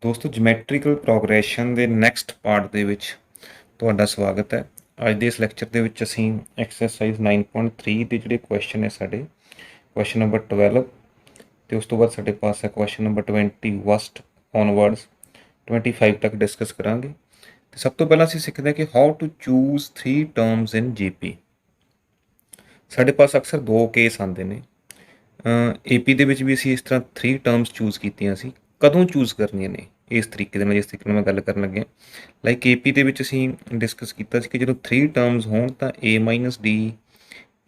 ਦੋਸਤੋ geometrical progression ਦੇ next part ਦੇ ਵਿੱਚ ਤੁਹਾਡਾ ਸਵਾਗਤ ਹੈ। ਅੱਜ ਦੇ ਇਸ ਲੈਕਚਰ ਦੇ ਵਿੱਚ ਅਸੀਂ ਐਕਸਰਸਾਈਜ਼ 9.3 ਦੇ ਜਿਹੜੇ ਕੁਐਸਚਨ ਹੈ ਸਾਡੇ ਕੁਐਸਚਨ ਨੰਬਰ 12 ਤੇ ਉਸ ਤੋਂ ਬਾਅਦ ਸਾਡੇ ਪਾਸ ਹੈ ਕੁਐਸਚਨ ਨੰਬਰ 20 ਵਸਟ ਔਨਵਰਡਸ 25 ਤੱਕ ਡਿਸਕਸ ਕਰਾਂਗੇ। ਤੇ ਸਭ ਤੋਂ ਪਹਿਲਾਂ ਅਸੀਂ ਸਿੱਖਦੇ ਹਾਂ ਕਿ how to choose 3 terms in GP. ਸਾਡੇ ਪਾਸ ਅਕਸਰ ਦੋ ਕੇਸ ਆਉਂਦੇ ਨੇ। ਏਪੀ ਦੇ ਵਿੱਚ ਵੀ ਅਸੀਂ ਇਸ ਤਰ੍ਹਾਂ 3 ਟਰਮਸ ਚੂਜ਼ ਕੀਤੀਆਂ ਸੀ। ਕਦੋਂ ਚੂਜ਼ ਕਰਨੀਆਂ ਨੇ ਇਸ ਤਰੀਕੇ ਦੇ ਨਾਲ, ਜਿਸ ਤਰੀਕੇ ਨਾਲ ਮੈਂ ਗੱਲ ਕਰਨ ਲੱਗਿਆ। ਲਾਈਕ ਏਪੀ ਦੇ ਵਿੱਚ ਅਸੀਂ ਡਿਸਕਸ ਕੀਤਾ ਸੀ ਕਿ ਜਦੋਂ 3 ਟਰਮਸ ਹੋਣ ਤਾਂ a ਮਾਈਨਸ ਡੀ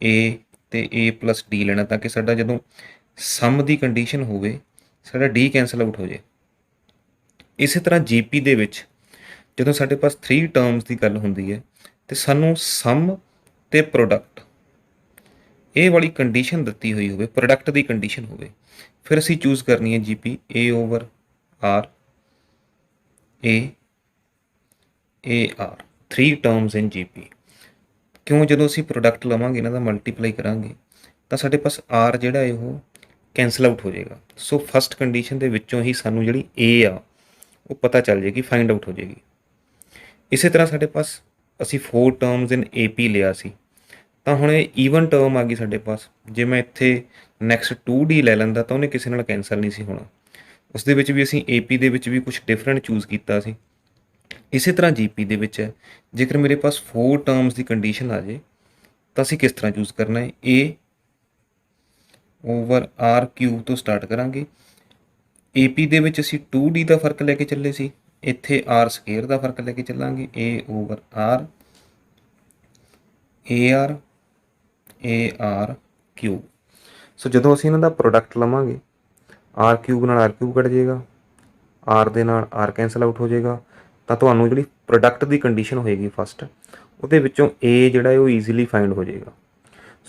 ਏ ਤੇ a ਪਲੱਸ ਡੀ ਲੈਣਾ, ਤਾਂ ਕਿ ਸਾਡਾ ਜਦੋਂ ਸਮ ਦੀ ਕੰਡੀਸ਼ਨ ਹੋਵੇ ਸਾਡਾ ਡੀ ਕੈਂਸਲ ਆਊਟ ਹੋ ਜਾਏ। ਇਸੇ ਤਰ੍ਹਾਂ ਜੀਪੀ ਦੇ ਵਿੱਚ ਜਦੋਂ ਸਾਡੇ ਪਾਸ 3 ਟਰਮਸ ਦੀ ਗੱਲ ਹੁੰਦੀ ਹੈ ਤੇ ਸਾਨੂੰ ਸਮ ਤੇ ਪ੍ਰੋਡਕਟ ਇਹ ਵਾਲੀ ਕੰਡੀਸ਼ਨ ਦਿੱਤੀ ਹੋਈ ਹੋਵੇ, ਪ੍ਰੋਡਕਟ ਦੀ ਕੰਡੀਸ਼ਨ ਹੋਵੇ, ਫਿਰ ਅਸੀਂ ਚੂਜ਼ ਕਰਨੀ ਹੈ GP a over R a r 3 terms in GP. ਕਿਉਂ? ਜਦੋਂ ਅਸੀਂ ਪ੍ਰੋਡਕਟ ਲਵਾਂਗੇ ਇਹਨਾਂ ਦਾ ਮਲਟੀਪਲਾਈ ਕਰਾਂਗੇ ਤਾਂ ਸਾਡੇ ਪਾਸ ਆਰ ਜਿਹੜਾ ਹੈ ਉਹ ਕੈਂਸਲ ਆਊਟ ਹੋ ਜਾਏਗਾ। ਸੋ ਫਸਟ ਕੰਡੀਸ਼ਨ ਦੇ ਵਿੱਚੋਂ ਹੀ ਸਾਨੂੰ ਜਿਹੜੀ ਏ ਆ ਉਹ ਪਤਾ ਚੱਲ ਜਾਏਗੀ, ਫਾਈਂਡ ਆਊਟ ਹੋ ਜਾਏਗੀ। ਇਸੇ ਤਰ੍ਹਾਂ ਸਾਡੇ ਪਾਸ ਅਸੀਂ 4 ਟਰਮਸ ਇਨ ਏਪੀ ਲਿਆ ਸੀ, ਤਾਂ ਹੁਣ ਇਹ ਈਵਨ ਟਰਮ ਆ ਗਈ ਸਾਡੇ ਪਾਸ। ਜੇ ਮੈਂ ਇੱਥੇ ਨੈਕਸਟ 2D ਲੈ ਲੈਂਦਾ ਤਾਂ ਉਹਨੇ ਕਿਸੇ ਨਾਲ ਕੈਂਸਲ ਨਹੀਂ ਸੀ ਹੋਣਾ। ਉਸ ਦੇ ਵਿੱਚ ਵੀ ਅਸੀਂ ਏਪੀ ਦੇ ਵਿੱਚ ਵੀ ਕੁਝ ਡਿਫਰੈਂਟ ਚੂਜ਼ ਕੀਤਾ ਸੀ। ਇਸੇ ਤਰ੍ਹਾਂ ਜੀਪੀ ਦੇ ਵਿੱਚ ਹੈ, ਜੇਕਰ ਮੇਰੇ ਪਾਸ 4 ਟਰਮਸ ਦੀ ਕੰਡੀਸ਼ਨ ਆ ਜੇ ਤਾਂ ਅਸੀਂ ਕਿਸ ਤਰ੍ਹਾਂ ਚੂਜ਼ ਕਰਨਾ ਹੈ। ਏ ਓਵਰ ਆਰ ਕਿਊਬ ਤੋਂ ਸਟਾਰਟ ਕਰਾਂਗੇ। ਏਪੀ ਦੇ ਵਿੱਚ ਅਸੀਂ 2D ਦਾ ਫਰਕ ਲੈ ਕੇ ਚੱਲੇ ਸੀ, ਇੱਥੇ ਆਰ ਸਕੇਅਰ ਦਾ ਫਰਕ ਲੈ ਕੇ ਚੱਲਾਂਗੇ। A over R a r cube. So ਜਦੋਂ ਅਸੀਂ ਇਹਨਾਂ ਦਾ ਪ੍ਰੋਡਕਟ ਲਵਾਂਗੇ, ਆਰ ਕਿਊਬ ਨਾਲ ਆਰ ਕਿਊਬ ਕੱਟ ਜਾਏਗਾ, ਆਰ ਦੇ ਨਾਲ ਆਰ ਕੈਂਸਲ ਆਊਟ ਹੋ ਜਾਏਗਾ, ਤਾਂ ਤੁਹਾਨੂੰ ਜਿਹੜੀ ਪ੍ਰੋਡਕਟ ਦੀ ਕੰਡੀਸ਼ਨ ਹੋਏਗੀ ਫਸਟ, ਉਹਦੇ ਵਿੱਚੋਂ ਏ ਜਿਹੜਾ ਹੈ ਉਹ ਈਜ਼ੀਲੀ ਫਾਈਂਡ ਹੋ ਜਾਏਗਾ।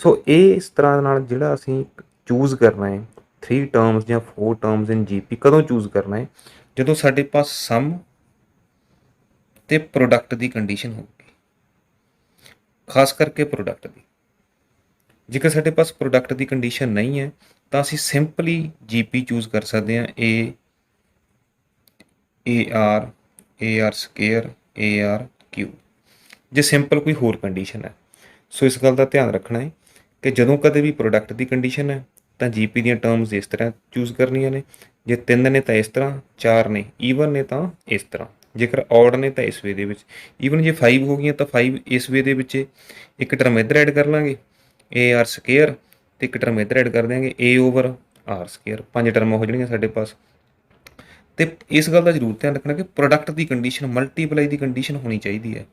ਸੋ ਇਹ ਇਸ ਤਰ੍ਹਾਂ ਨਾਲ ਜਿਹੜਾ ਅਸੀਂ ਚੂਜ਼ ਕਰਨਾ ਹੈ 3 ਟਰਮਸ ਜਾਂ 4 ਟਰਮਸ ਇਨ ਜੀਪੀ, ਕਦੋਂ ਚੂਜ਼ ਕਰਨਾ ਹੈ? ਜਦੋਂ ਸਾਡੇ ਪਾਸ ਸਮ ਤੇ ਪ੍ਰੋਡਕਟ ਦੀ ਕੰਡੀਸ਼ਨ ਹੋਊਗੀ, ਖਾਸ ਕਰਕੇ ਪ੍ਰੋਡਕਟ ਦੀ। ਜੇਕਰ ਸਾਡੇ ਪਾਸ ਪ੍ਰੋਡਕਟ ਦੀ ਕੰਡੀਸ਼ਨ ਨਹੀਂ ਹੈ ਤਾਂ ਅਸੀਂ ਸਿੰਪਲੀ ਜੀਪੀ ਚੂਜ਼ ਕਰ ਸਕਦੇ ਹਾਂ। A R square a r cube, ਜੇ ਸਿੰਪਲ ਕੋਈ ਹੋਰ ਕੰਡੀਸ਼ਨ ਹੈ। ਸੋ ਇਸ ਗੱਲ ਦਾ ਧਿਆਨ ਰੱਖਣਾ ਹੈ ਕਿ ਜਦੋਂ ਕਦੇ ਵੀ ਪ੍ਰੋਡਕਟ ਦੀ ਕੰਡੀਸ਼ਨ ਹੈ ਤਾਂ ਜੀਪੀ ਦੀਆਂ ਟਰਮਸ ਇਸ ਤਰ੍ਹਾਂ ਚੂਜ਼ ਕਰਨੀਆਂ ਨੇ। ਜੇ 3 ਨੇ ਤਾਂ ਇਸ ਤਰ੍ਹਾਂ, 4 ਨੇ ਈਵਨ ਨੇ ਤਾਂ ਇਸ ਤਰ੍ਹਾਂ, ਜੇਕਰ ਔਡ ਨੇ ਤਾਂ ਇਸ ਵੇ ਦੇ ਵਿੱਚ। ਈਵਨ ਜੇ 5 ਹੋ ਗਈਆਂ ਤਾਂ 5 ਇਸ ਵੇ ਦੇ ਵਿੱਚ ਇੱਕ ਟਰਮ ਇੱਧਰ ਐਡ ਕਰ ਲਾਂਗੇ ਏ ਆਰ ਸਕੇਅਰ, ਅਤੇ ਇੱਕ ਟਰਮ ਇੱਧਰ ਐਡ ਕਰ ਦਿਆਂਗੇ ਏ ਓਵਰ ਆਰ ਸਕੇਅਰ। 5 ਟਰਮਾਂ ਹੋ ਜਾਣਗੀਆਂ ਸਾਡੇ ਪਾਸ। ਤੇ ਇਸ ਗੱਲ ਦਾ ਜ਼ਰੂਰ ਧਿਆਨ ਰੱਖਣਾ ਕਿ ਪ੍ਰੋਡਕਟ ਦੀ ਕੰਡੀਸ਼ਨ, ਮਲਟੀਪਲਾਈ ਦੀ ਕੰਡੀਸ਼ਨ ਹੋਣੀ ਚਾਹੀਦੀ ਹੈ।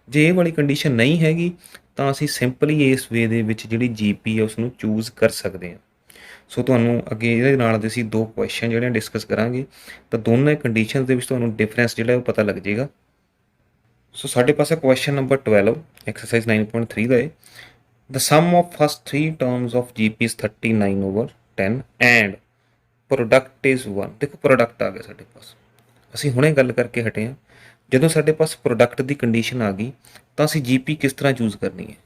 ਜੇ ਇਹ ਵਾਲੀ ਕੰਡੀਸ਼ਨ ਨਹੀਂ ਹੈਗੀ ਤਾਂ ਅਸੀਂ ਸਿੰਪਲੀ ਇਸ ਵੇ ਦੇ ਵਿੱਚ ਜਿਹੜੀ ਜੀਪੀ ਹੈ ਉਸ ਨੂੰ ਚੂਜ਼ ਕਰ ਸਕਦੇ ਹਾਂ। ਸੋ ਤੁਹਾਨੂੰ ਅੱਗੇ ਇਹਦੇ ਨਾਲ ਦੇ ਅਸੀਂ 2 ਕੁਐਸਚਨ ਜਿਹੜੇ ਡਿਸਕਸ ਕਰਾਂਗੇ, ਤਾਂ ਦੋਨੇ ਕੰਡੀਸ਼ਨ ਦੇ ਵਿੱਚ ਤੁਹਾਨੂੰ ਡਿਫਰੈਂਸ ਜਿਹੜਾ ਉਹ ਪਤਾ ਲੱਗ ਜਾਏਗਾ। ਸੋ ਸਾਡੇ ਪਾਸ ਹੈ ਕੁਐਸਚਨ ਨੰਬਰ 12 ਐਕਸਰਸਾਈਜ਼ 9.3 ਦਾ ਹੈ। The sum of first 3 terms of GP is 39 over 10 and product is 1। ਦੇਖੋ ਪ੍ਰੋਡਕਟ ਆ ਗਿਆ ਸਾਡੇ ਪਾਸ, ਅਸੀਂ ਹੁਣੇ ਗੱਲ ਕਰਕੇ ਹਟੇ ਹਾਂ। ਜਦੋਂ ਸਾਡੇ ਪਾਸ ਪ੍ਰੋਡਕਟ ਦੀ ਕੰਡੀਸ਼ਨ ਆ ਗਈ ਤਾਂ ਅਸੀਂ ਜੀਪੀ ਕਿਸ ਤਰ੍ਹਾਂ ਚੂਜ਼ ਕਰਨੀ ਹੈ।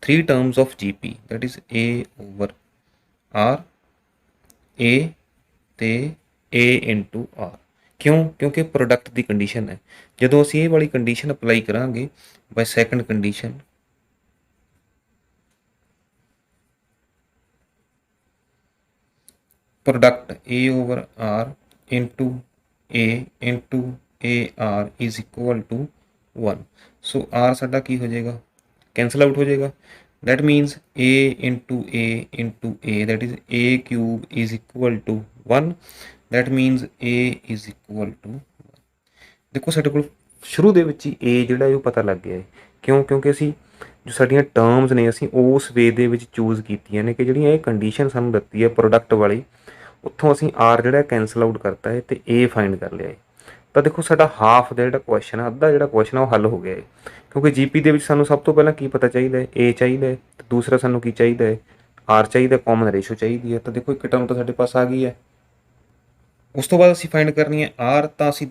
3 terms of GP that is a over R a ਤੇ ਏ ਇਨਟੂ ਆਰ। ਕਿਉਂ? ਕਿਉਂਕਿ ਪ੍ਰੋਡਕਟ ਦੀ ਕੰਡੀਸ਼ਨ ਹੈ। ਜਦੋਂ ਅਸੀਂ ਇਹ ਵਾਲੀ ਕੰਡੀਸ਼ਨ ਅਪਲਾਈ ਕਰਾਂਗੇ by second condition, product A over R into A r is equal to 1। So R ਸਾਡਾ ਕੀ ਹੋ ਜਾਏਗਾ? ਕੈਂਸਲ ਆਊਟ ਹੋ ਜਾਏਗਾ। that means A into A that is A cube is equal to 1। that means A is equal to 1। ਦੇਖੋ ਸਾਡੇ ਕੋਲ ਸ਼ੁਰੂ ਦੇ ਵਿੱਚ ਹੀ A ਜਿਹੜਾ ਉਹ ਪਤਾ ਲੱਗ ਗਿਆ ਹੈ। ਕਿਉਂ? ਕਿਉਂਕਿ ਅਸੀਂ ਜੋ ਸਾਡੀਆਂ ਟਰਮਸ ਨੇ ਅਸੀਂ ਉਸ ਵੇ ਦੇ ਵਿੱਚ ਚੂਜ਼ ਕੀਤੀਆਂ ਨੇ ਕਿ ਜਿਹੜੀਆਂ ਇਹ ਕੰਡੀਸ਼ਨ ਸਾਨੂੰ ਦਿੱਤੀ ਹੈ ਪ੍ਰੋਡਕਟ ਵਾਲੀ, ਉੱਥੋਂ ਅਸੀਂ ਆਰ ਜਿਹੜਾ ਕੈਂਸਲ ਆਊਟ ਕਰਤਾ ਹੈ ਅਤੇ ਏ ਫਾਈਂਡ ਕਰ ਲਿਆ ਹੈ। ਤਾਂ ਦੇਖੋ ਸਾਡਾ ਹਾਫ ਦਾ ਜਿਹੜਾ ਕੁਐਸਚਨ ਹੈ, ਅੱਧਾ ਜਿਹੜਾ ਕੁਐਸਚਨ ਹੈ ਉਹ ਹੱਲ ਹੋ ਗਿਆ ਹੈ। ਕਿਉਂਕਿ ਜੀਪੀ ਦੇ ਵਿੱਚ ਸਾਨੂੰ ਸਭ ਤੋਂ ਪਹਿਲਾਂ ਕੀ ਪਤਾ ਚਾਹੀਦਾ ਹੈ? ਏ ਚਾਹੀਦਾ ਹੈ, ਅਤੇ ਦੂਸਰਾ ਸਾਨੂੰ ਕੀ ਚਾਹੀਦਾ ਹੈ? ਆਰ ਚਾਹੀਦਾ, ਕਾਮਨ ਰੇਸ਼ੋ ਚਾਹੀਦੀ ਹੈ। ਤਾਂ ਦੇਖੋ ਇੱਕ ਟਰਮ ਤਾਂ ਸਾਡੇ ਪਾਸ ਆ ਗਈ ਹੈ। ਉਸ ਤੋਂ ਬਾਅਦ ਅਸੀਂ ਫਾਈਂਡ ਕਰਨੀ ਹੈ ਆਰ। ਤਾਂ ਅਸੀਂ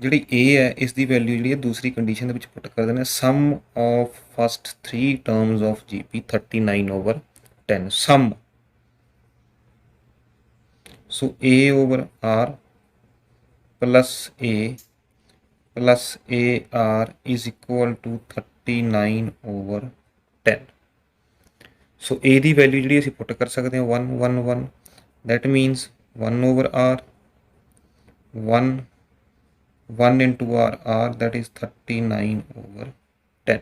ਜਿਹੜੀ ਏ ਹੈ ਇਸ ਦੀ ਵੈਲਿਊ ਜਿਹੜੀ ਹੈ ਦੂਸਰੀ ਕੰਡੀਸ਼ਨ ਦੇ ਵਿੱਚ ਪੁੱਟ ਕਰ ਦਿੰਦੇ ਹਾਂ। Sum of first 3 terms of GP 39 over 10 sum. So A over R plus a r is equal to 39/10। So a की वैल्यू जी असी पुट कर सकते हैं 1 1 1, that means 1/r 1 into r that is 39/10।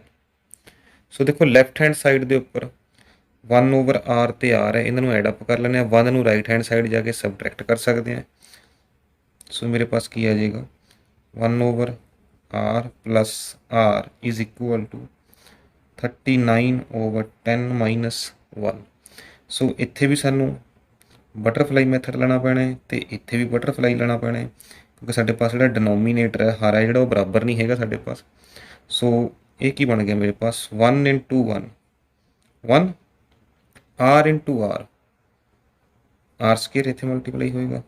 So देखो लैफ्ट हैंड साइड के उपर 1/r तो are है, इन्हों एडअप कर लेने, 1 नू राइट हैंड साइड जाके सबट्रैक्ट कर सकते हैं। सो मेरे पास की आ जाएगा 1/r plus r is equal to 39/10 - 1। So इत्थे भी सानू बटरफ्लाई मैथड लेना पैना है तो इत्थे भी बटरफ्लाई लेना पैना है, क्योंकि साढ़े पास जो डिनोमीनेटर है हर है जो बराबर नहीं है साढ़े पास। सो ये की बन गया मेरे पास 1 into 1 1 r into are square इत्थे मल्टीप्लाई होएगा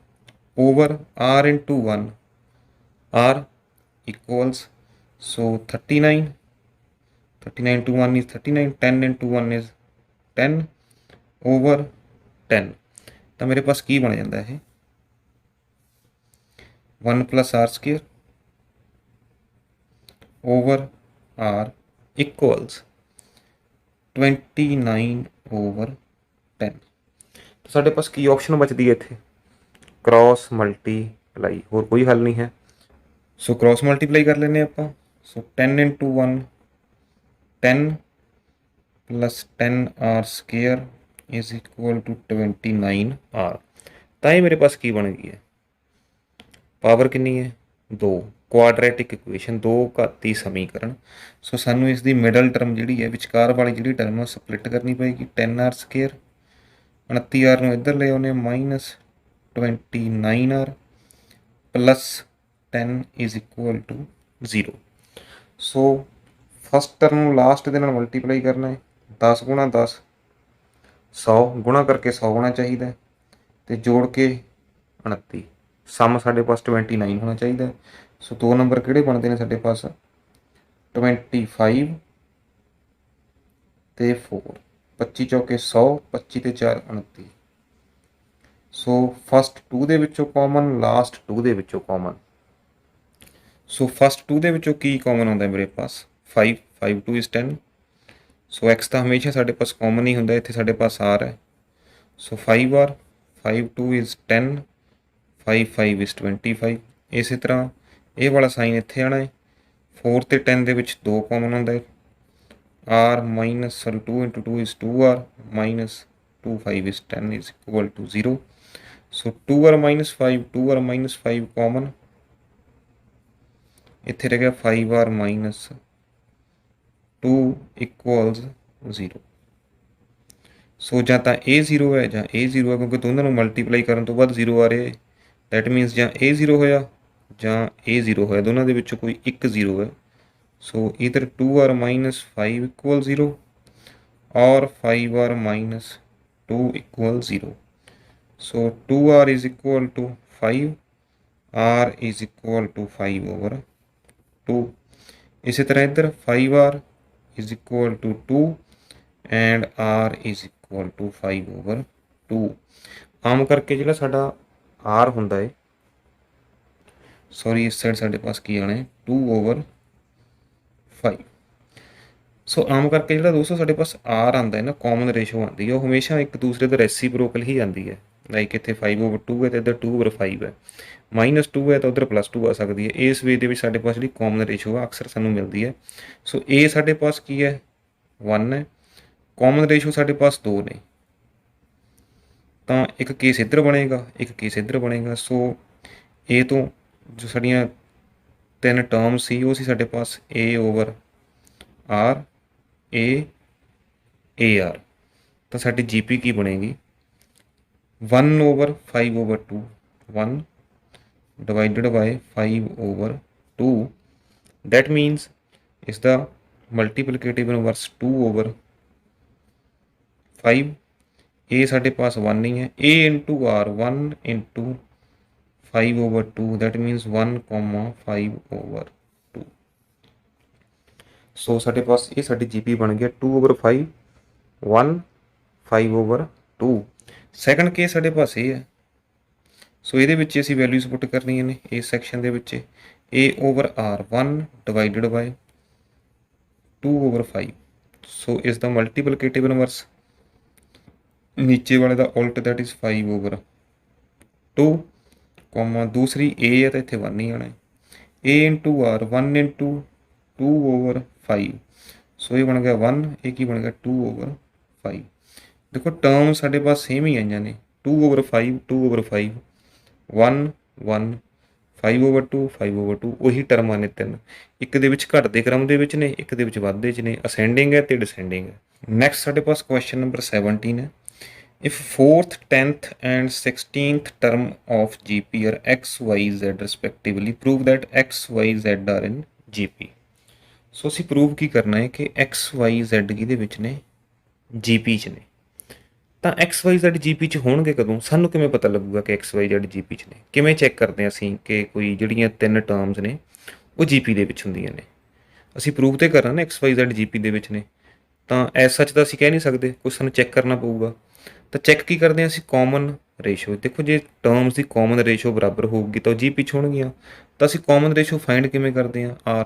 over r into 1 r equals, so 39 to 1 is 39, 10 into 1 is 10/10। तो मेरे पास की बन जाता है 1 plus r square over r equals 29/10। तो साढ़े पास की ऑप्शन बचती है इत्थे क्रॉस मल्टीप्लाई, होर कोई हल नहीं है। सो क्रॉस मल्टीप्लाई कर लेने आप। So 10 into 1 10 plus 10r square is equal to 29r। तो ये मेरे पास की बन गई है पावर कितनी है 2, क्वाड्रेटिक इक्वेशन 2 घाती समीकरण। सो सानू इसकी मिडल टर्म जी है विचकार वाली जी टर्म स्प्लिट करनी पेगी 10r स्केयर 29r नूं इधर ले आने -29r plus 10 is equal to 0। So first term last के नाल मल्टीप्लाई करना है 10 गुणा 10 100 गुणा करके 100 होना चाहिए तो जोड़ के 29 सम साढ़े पास 29 होना चाहिए। सो दो नंबर किहड़े बनते हैं साढ़े पास 25 ते 4 25 चौके 100 25 ते 4 29। सो फस्ट 2 दे विचों कॉमन लास्ट 2 दे विचों कॉमन। सो फस्ट 2 दे विचों की कॉमन आता है मेरे पास 5 5 2 इज 10। सो एक्स तो हमेशा साढ़े पास कॉमन ही होंगे, इतने साढ़े पास आर है। सो 5r 5 2 इज़ 10 5 5 इज़ 25। इस तरह ये वाला साइन इत्थे आना है 4 ते 10 दे विच 2 कॉमन होंदा है r minus 2 into 2 is 2r minus 2 5 is 10 is equal to 0। So 2r minus 5 common इत्थे रह गया 5r माइनस 2 इक्वल्स 0। सो जां तां ए 0 है जां ए 0 है, क्योंकि दोनों मल्टीप्लाई करन तो बाद 0 आ रहा है, दैट मीनस जां ए 0 होया जां ए 0 होया, दोनों दे विचों कोई एक 0 है। सो इधर 2r माइनस 5 इक्वल 0 और 5r minus 2 equal 0। So 2r is equal to 5 r is equal to 5/2। इसी तरह इधर 5r is equal to 2 and r is equal to 5/2। आम करके जो साडा r होंदा है सॉरी इस साइड साढ़े पास की आना है 2/5। सो आम करके जो दोस्तों साढ़े पास r आता है ना कॉमन रेशो आती है वो हमेशा एक दूसरे का रेसिप्रोकल ही आती है। लाइक इतने 5/2 है तो इधर 2/5 है, -2 है तो उधर +2 आ सकती है। इस वे के साढ़े पास जी कॉमन रेशो है अक्सर सूँ मिलती है। सो ए साढ़े पास की है 1 है, कॉमन रेशो साढ़े पास 2 ने, तो एक केस इधर बनेगा एक केस इधर बनेगा। सो ए तो जो साड़ियाँ 3 टर्म्स सी वो सी साढ़े पास a/r a/r। तो साड़ी जीपी की बनेगी 1/5/2 1 डिवाइडेड बाय 5/2। दैट मीनस इसका मल्टीप्लिकेटिव इनवर्स 2/5। ए साढ़े पास 1 नहीं है, a into r 1 into 5/2 that means 1,5/2। So साढ़े पास ये साड़ी जीपी बन गया 2/5 1 5/2। सैकेंड केस साढ़े पास ये है ਸੋ ਇਹਦੇ ਵਿੱਚ ਅਸੀਂ ਵੈਲਿਊਜ਼ ਪੁੱਟ ਕਰਨੀਆਂ ਨੇ ਇਸ ਸੈਕਸ਼ਨ ਦੇ ਵਿੱਚ a/r 1 ਡਿਵਾਈਡਡ ਬਾਈ 2/5। ਸੋ ਇਸ ਦਾ ਮਲਟੀਪਲੀਕੇਟਿਵ ਇਨਵਰਸ ਨੀਚੇ ਵਾਲੇ ਦਾ ਉਲਟ ਦੈਟ ਇਜ਼ 5/2 ਕੋਮਾ ਦੂਸਰੀ a ਹੈ ਤਾਂ ਇੱਥੇ 1 ਹੀ ਆਣਾ ਹੈ a/r 1/2/5। ਸੋ ਇਹ ਬਣ ਗਿਆ 1, ਇਹ ਕੀ ਬਣ ਗਿਆ 2/5। ਦੇਖੋ ਟਰਮ ਸਾਡੇ ਪਾਸ ਸੇਮ ਹੀ ਆਈਆਂ ਨੇ 2/5 2/5 1 1 5/2 5/2 ਉਹੀ ਟਰਮਾਂ ਨੇ ਤਿੰਨ, ਇੱਕ ਦੇ ਵਿੱਚ ਘਟਦੇ ਕ੍ਰਮ ਦੇ ਵਿੱਚ ਨੇ, ਇੱਕ ਦੇ ਵਿੱਚ ਵੱਧਦੇ 'ਚ ਨੇ, ਅਸੈਂਡਿੰਗ ਹੈ ਤੇ ਡਿਸੈਂਡਿੰਗ ਹੈ। ਨੈਕਸਟ ਸਾਡੇ ਪਾਸ ਕੁਐਸਚਨ ਨੰਬਰ 17 ਹੈ। If 4th, 10th and 16th term of GP are x, y, z respectively, prove that x, y, z are in GP। ਸੋ ਅਸੀਂ ਪ੍ਰੂਵ ਕੀ ਕਰਨਾ ਹੈ ਕਿ x, y, z ਕਿਹਦੇ ਵਿੱਚ ਨੇ GP 'ਚ ਨੇ। ਤਾਂ x, y, z GP 'ਚ ਹੋਣਗੇ ਕਦੋਂ, ਸਾਨੂੰ ਕਿਵੇਂ ਪਤਾ ਲੱਗੂਗਾ ਕਿ x, y, z GP 'ਚ ਨੇ? ਕਿਵੇਂ ਚੈੱਕ ਕਰਦੇ ਹਾਂ ਅਸੀਂ ਕਿ ਕੋਈ ਜਿਹੜੀਆਂ ਤਿੰਨ ਟਰਮਸ ਨੇ ਉਹ GP ਦੇ ਵਿੱਚ ਹੁੰਦੀਆਂ ਨੇ? ਅਸੀਂ ਪ੍ਰੂਵ ਤੇ ਕਰਨਾ ਨਾ x, y, z GP ਦੇ ਵਿੱਚ ਨੇ, ਤਾਂ ਐਸ ਸੱਚ ਤਾਂ ਅਸੀਂ ਕਹਿ ਨਹੀਂ ਸਕਦੇ, ਕੁਛ ਸਾਨੂੰ ਚੈੱਕ ਕਰਨਾ ਪਊਗਾ। ਤਾਂ ਚੈੱਕ ਕੀ ਕਰਦੇ ਹਾਂ ਅਸੀਂ, ਕਾਮਨ ਰੇਸ਼ੋ। ਦੇਖੋ ਜੇ ਟਰਮਸ ਦੀ ਕਾਮਨ ਰੇਸ਼ੋ ਬਰਾਬਰ ਹੋਊਗੀ ਤਾਂ ਉਹ GP 'ਚ ਹੋਣਗੀਆਂ। ਤਾਂ ਅਸੀਂ ਕਾਮਨ ਰੇਸ਼ੋ ਫਾਈਂਡ ਕਿਵੇਂ ਕਰਦੇ ਹਾਂ, R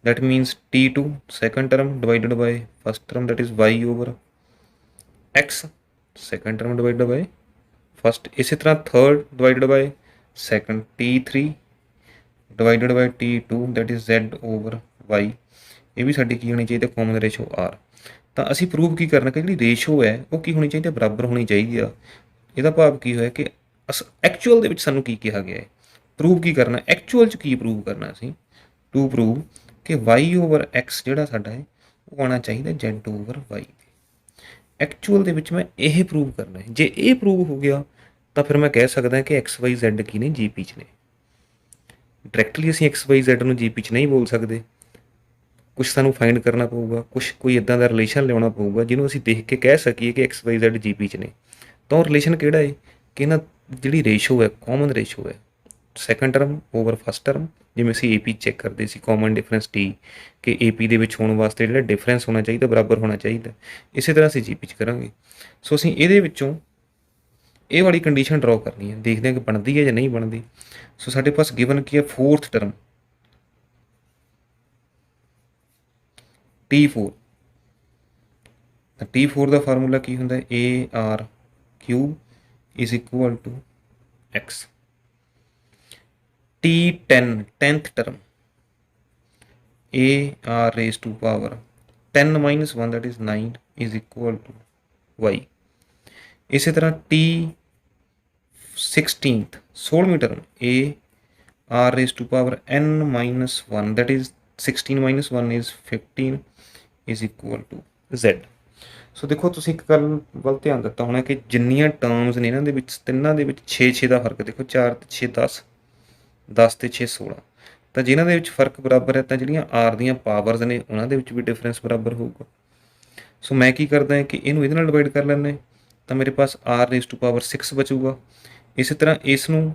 that means T2 second term divided by first term that is y/x second term divided by first। ਇਸੇ ਤਰ੍ਹਾਂ third divided by second T3 divided by T2 that is z/y। ਇਹ ਵੀ ਸਾਡੀ ਕੀ ਹੋਣੀ ਚਾਹੀਦੀ ਹੈ, ਕਾਮਨ ਰੇਸ਼ੋ R। ਤਾਂ ਅਸੀਂ prove ਕੀ ਕਰਨਾ ਕਿ ਜਿਹੜੀ ਰੇਸ਼ੋ ਹੈ ਉਹ ਕੀ ਹੋਣੀ ਚਾਹੀਦੀ ਹੈ, ਬਰਾਬਰ ਹੋਣੀ ਚਾਹੀਦੀ ਆ। ਇਹਦਾ ਭਾਵ ਕੀ ਹੋਇਆ ਕਿ ਐਕਚੁਅਲ ਦੇ ਵਿੱਚ ਸਾਨੂੰ ਕੀ ਕਿਹਾ ਗਿਆ ਹੈ, ਪ੍ਰੂਵ ਕੀ ਕਰਨਾ, ਐਕਚੁਅਲ 'ਚ ਕੀ ਪ੍ਰੂਵ ਕਰਨਾ ਅਸੀਂ, ਟੂ ਪ੍ਰੂਵ ਕਿ y/x ਜਿਹੜਾ ਸਾਡਾ ਹੈ ਉਹ ਆਉਣਾ ਚਾਹੀਦਾ z/y। ਐਕਚੁਅਲ ਦੇ ਵਿੱਚ ਮੈਂ ਇਹ ਪ੍ਰੂਵ ਕਰਨਾ ਹੈ। ਜੇ ਇਹ ਪ੍ਰੂਵ ਹੋ ਗਿਆ ਤਾਂ ਫਿਰ ਮੈਂ ਕਹਿ ਸਕਦਾ ਕਿ x, y, z ਕੀ ਨੇ, GP 'ਚ ਨੇ। ਡਾਇਰੈਕਟਲੀ ਅਸੀਂ x, y, z ਨੂੰ GP 'ਚ ਨਹੀਂ ਬੋਲ ਸਕਦੇ, ਕੁਛ ਸਾਨੂੰ ਫਾਈਂਡ ਕਰਨਾ ਪਊਗਾ, ਕੋਈ ਇੱਦਾਂ ਦਾ ਰਿਲੇਸ਼ਨ ਲਿਆਉਣਾ ਪਊਗਾ ਜਿਹਨੂੰ ਅਸੀਂ ਦੇਖ ਕੇ ਕਹਿ ਸਕੀਏ ਕਿ x, y, z GP 'ਚ ਨੇ। ਤਾਂ ਉਹ ਰਿਲੇਸ਼ਨ ਕਿਹੜਾ ਹੈ ਕਿ ਇਹਨਾਂ ਜਿਹੜੀ ਰੇਸ਼ੋ ਹੈ, ਕਾਮਨ ਰੇਸ਼ੋ ਹੈ second term over first term. ਜਿਵੇਂ ਅਸੀਂ AP ਚੈੱਕ ਕਰਦੇ ਸੀ ਕਾਮਨ ਡਿਫਰੈਂਸ T, ਕਿ AP ਦੇ ਵਿੱਚ ਹੋਣ ਵਾਸਤੇ ਜਿਹੜਾ ਡਿਫਰੈਂਸ ਹੋਣਾ ਚਾਹੀਦਾ ਬਰਾਬਰ ਹੋਣਾ ਚਾਹੀਦਾ, ਇਸੇ ਤਰ੍ਹਾਂ ਅਸੀਂ GP 'ਚ ਕਰਾਂਗੇ। ਸੋ ਅਸੀਂ ਇਹਦੇ ਵਿੱਚੋਂ ਇਹ ਵਾਲੀ ਕੰਡੀਸ਼ਨ ਡਰਾਅ ਕਰਨੀ ਹੈ, ਦੇਖਦੇ ਹਾਂ ਕਿ ਬਣਦੀ ਹੈ ਜਾਂ ਨਹੀਂ ਬਣਦੀ। ਸੋ ਸਾਡੇ ਪਾਸ ਗਿਵਨ ਕੀ ਹੈ, ਫੋਰਥ ਟਰਮ T4। ਤਾਂ T4 ਦਾ ਫਾਰਮੂਲਾ ਕੀ ਹੁੰਦਾ ਹੈ, AR³ is equal to x। T10 10th term AR raised to power 10 minus 1 that is 9 is equal to y। इसी तरह T16th 16वीं term AR raised to power n minus 1 that is 16 minus 1 is 15 is equal to z। ਸੋ ਦੇਖੋ ਤੁਸੀਂ ਇੱਕ ਗੱਲ ਵੱਲ ਧਿਆਨ ਦਿੱਤਾ ਹੋਣਾ ਕਿ ਜਿੰਨੀਆਂ ਟਰਮਸ ਨੇ ਇਹਨਾਂ ਦੇ ਵਿੱਚ ਤਿੰਨਾਂ ਦੇ ਵਿੱਚ 6 ਦਾ ਫਰਕ, ਦੇਖੋ 4 ਤੇ 6 10 10 ਤੇ 6 16। ਤਾਂ ਜਿਨ੍ਹਾਂ ਦੇ ਵਿੱਚ ਫਰਕ ਬਰਾਬਰ ਹੈ ਤਾਂ ਜਿਹੜੀਆਂ R ਦੀਆਂ ਪਾਵਰਸ ਨੇ ਉਹਨਾਂ ਦੇ ਵਿੱਚ ਵੀ ਡਿਫਰੈਂਸ ਬਰਾਬਰ ਹੋਊਗਾ। ਸੋ ਮੈਂ ਕੀ ਕਰਦਾ ਕਿ ਇਹਨੂੰ ਇਹਦੇ ਨਾਲ ਡਿਵਾਈਡ ਕਰ ਲੈਂਦੇ ਤਾਂ ਮੇਰੇ ਪਾਸ R ਰੇਜ਼ ਟੂ ਪਾਵਰ 6 ਬਚੂਗਾ। ਇਸੇ ਤਰ੍ਹਾਂ ਇਸ ਨੂੰ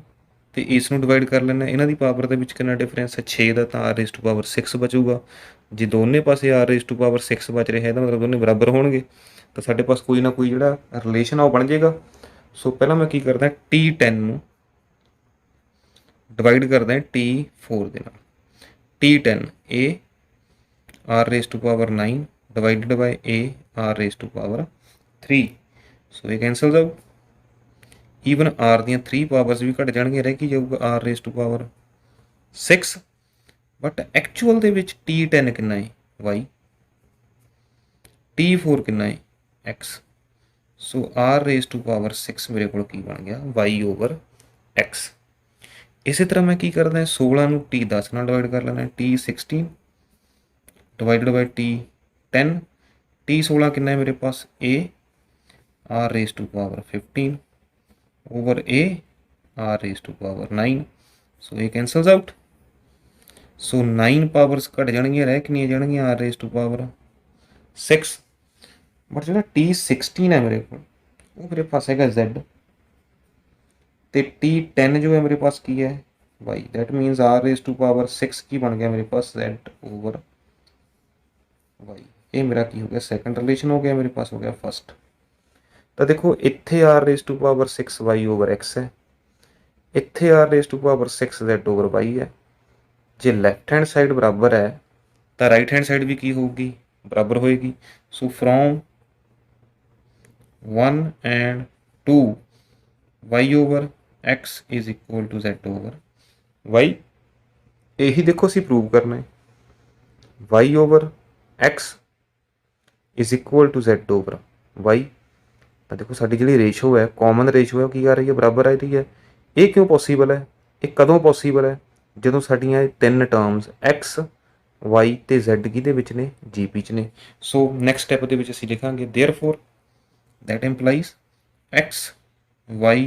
ਤੇ ਇਸ ਨੂੰ ਡਿਵਾਈਡ ਕਰ ਲੈਂਦੇ, ਇਹਨਾਂ ਦੀ ਪਾਵਰ ਦੇ ਵਿੱਚ ਕਿੰਨਾ ਡਿਫਰੈਂਸ ਹੈ 6 ਦਾ, ਤਾਂ R ਰੇਜ਼ ਟੂ ਪਾਵਰ 6 ਬਚੂਗਾ। ਜੇ ਦੋਨੇ ਪਾਸੇ R ਰੇਜ਼ ਟੂ ਪਾਵਰ 6 ਬਚ ਰਿਹਾ ਇਹਦਾ ਮਤਲਬ ਦੋਨੇ ਬਰਾਬਰ ਹੋਣਗੇ, ਤਾਂ ਸਾਡੇ ਪਾਸ ਕੋਈ ਨਾ ਕੋਈ ਜਿਹੜਾ ਰਿਲੇਸ਼ਨ ਆ ਉਹ ਬਣ ਜਾਏਗਾ। ਸੋ ਪਹਿਲਾਂ ਮੈਂ ਕੀ ਕਰਦਾ, T10 ਨੂੰ ਡਿਵਾਈਡ ਕਰਦਾ T4 ਦੇ ਨਾਲ। T10 A R raise to power 9 divided by A R raise to power 3। So ਇਹ ਕੈਂਸਲਸ ਆਊਟ। ਈਵਨ R ਦੀਆਂ 3 ਪਾਵਰਸ ਵੀ ਘਟ ਜਾਣਗੀਆਂ, ਰਹਿ ਕੀ ਜਾਊਗਾ R raise to power 6। But actual ਦੇ ਵਿੱਚ T10 ਕਿੰਨਾ ਹੈ y, T4 ਕਿੰਨਾ ਹੈ x। So R raise to power 6 ਮੇਰੇ ਕੋਲ ਕੀ ਬਣ ਗਿਆ y/x। ਇਸੇ ਤਰ੍ਹਾਂ ਮੈਂ ਕੀ ਕਰਦਾ 16 ਨੂੰ T10 ਨਾਲ ਡਿਵਾਈਡ ਕਰ ਲੈਣਾ, T16 ਡਿਵਾਈਡਡ ਬਾਈ T10। T16 ਕਿੰਨਾ ਹੈ ਮੇਰੇ ਪਾਸ A R raise to power 15 over A R raise to power 9। So ਇਹ ਕੈਂਸਲਸ ਆਊਟ। ਸੋ 9 ਪਾਵਰਸ ਘਟ ਜਾਣਗੀਆਂ, ਰਹਿ ਕਿੰਨੀਆਂ ਜਾਣਗੀਆਂ R raise to power 6। But ਜਿਹੜਾ T16 ਹੈ ਮੇਰੇ ਕੋਲ ਉਹ ਮੇਰੇ ਪਾਸ ਹੈਗਾ Z, ਤੇ T10 ਜੋ ਹੈ ਮੇਰੇ ਪਾਸ ਕੀ ਹੈ y। That means R raise to power 6 ਕੀ ਬਣ ਗਿਆ ਮੇਰੇ ਪਾਸ Z ਓਵਰ y। ਇਹ ਮੇਰਾ ਕੀ ਹੋ ਗਿਆ, ਸੈਕੰਡ ਰਿਲੇਸ਼ਨ ਹੋ ਗਿਆ, ਮੇਰੇ ਪਾਸ ਹੋ ਗਿਆ ਫਸਟ। ਤਾਂ ਦੇਖੋ ਇੱਥੇ R raise to power 6 y over x ਹੈ, ਇੱਥੇ r raise to power 6z/y ਹੈ। ਜੇ ਲੈਫਟ ਹੈਂਡ ਸਾਈਡ ਬਰਾਬਰ ਹੈ ਤਾਂ ਰਾਈਟ ਹੈਂਡ ਸਾਈਡ ਵੀ ਕੀ ਹੋਊਗੀ, ਬਰਾਬਰ ਹੋਏਗੀ। ਸੋ from 1 and 2 y over x is equal to z over y। ਇਹੀ ਦੇਖੋ ਅਸੀਂ ਪ੍ਰੂਵ ਕਰਨਾ ਹੈ, y over x is equal to z over y। ਤਾਂ ਦੇਖੋ ਸਾਡੀ ਜਿਹੜੀ ਰੇਸ਼ੋ ਹੈ, ਕਾਮਨ ਰੇਸ਼ੋ ਹੈ, ਉਹ ਕੀ ਆ ਰਹੀ ਹੈ, ਬਰਾਬਰ ਆ ਰਹੀ ਹੈ। ਇਹ ਕਿਉਂ ਪੋਸੀਬਲ ਹੈ, ਇਹ ਕਦੋਂ ਪੋਸੀਬਲ ਹੈ, ਜਦੋਂ ਸਾਡੀਆਂ ਇਹ ਤਿੰਨ ਟਰਮਸ x y ਅਤੇ z ਕਿਹਦੇ ਵਿੱਚ ਨੇ, GP 'ਚ ਨੇ। ਸੋ ਨੈਕਸਟ ਸਟੈਪ ਦੇ ਵਿੱਚ ਅਸੀਂ ਲਿਖਾਂਗੇ ਦੇਅਰਫੋਰ that implies x y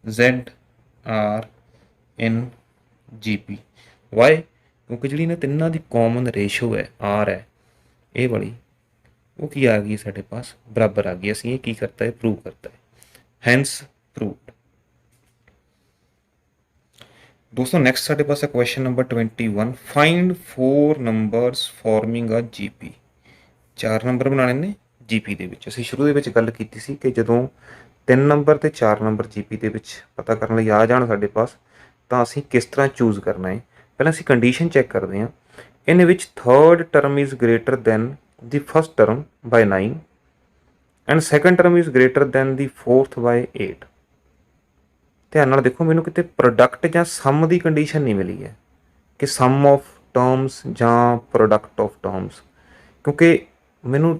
z are in GP। why? ਕਿਉਂਕਿ ਜਿਹੜੀ ਇਹਨਾਂ ਤਿੰਨਾਂ ਦੀ ਕਾਮਨ ਰੇਸ਼ੋ ਹੈ r ਹੈ, ਇਹ ਵਾਲੀ, ਉਹ ਕੀ ਆ ਗਈ ਸਾਡੇ ਪਾਸ, ਬਰਾਬਰ ਆ ਗਈ। ਅਸੀਂ ਇਹ ਕੀ ਕਰਤਾ ਹੈ, ਪ੍ਰੂਵ ਕਰਤਾ ਹੈ, ਹੈਂਸ ਪ੍ਰੂਵਡ। ਦੋਸਤੋ ਨੈਕਸਟ ਸਾਡੇ ਪਾਸ ਹੈ question number 21, find 4 numbers forming a GP। 4 number ਬਣਾਉਣੇ ਨੇ GP ਦੇ ਵਿੱਚ। ਅਸੀਂ ਸ਼ੁਰੂ ਦੇ ਵਿੱਚ ਗੱਲ ਕੀਤੀ ਸੀ ਕਿ ਜਦੋਂ 3 ਨੰਬਰ ਅਤੇ 4 ਨੰਬਰ GP ਦੇ ਵਿੱਚ ਪਤਾ ਕਰਨ ਲਈ ਆ ਜਾਣ ਸਾਡੇ ਪਾਸ, ਤਾਂ ਅਸੀਂ ਕਿਸ ਤਰ੍ਹਾਂ ਚੂਜ਼ ਕਰਨਾ ਹੈ। ਪਹਿਲਾਂ ਅਸੀਂ ਕੰਡੀਸ਼ਨ ਚੈੱਕ ਕਰਦੇ ਹਾਂ। ਇਨ ਵਿੱਚ third term is greater than the first term by 9 and second term is greater than the fourth by 8। ਧਿਆਨ ਨਾਲ ਦੇਖੋ, ਮੈਨੂੰ ਕਿਤੇ ਪ੍ਰੋਡਕਟ ਜਾਂ ਸਮ ਦੀ ਕੰਡੀਸ਼ਨ ਨਹੀਂ ਮਿਲੀ ਹੈ ਕਿ ਸਮ ਆਫ ਟਰਮਸ ਜਾਂ ਪ੍ਰੋਡਕਟ ਆਫ ਟਰਮਸ, ਕਿਉਂਕਿ ਮੈਨੂੰ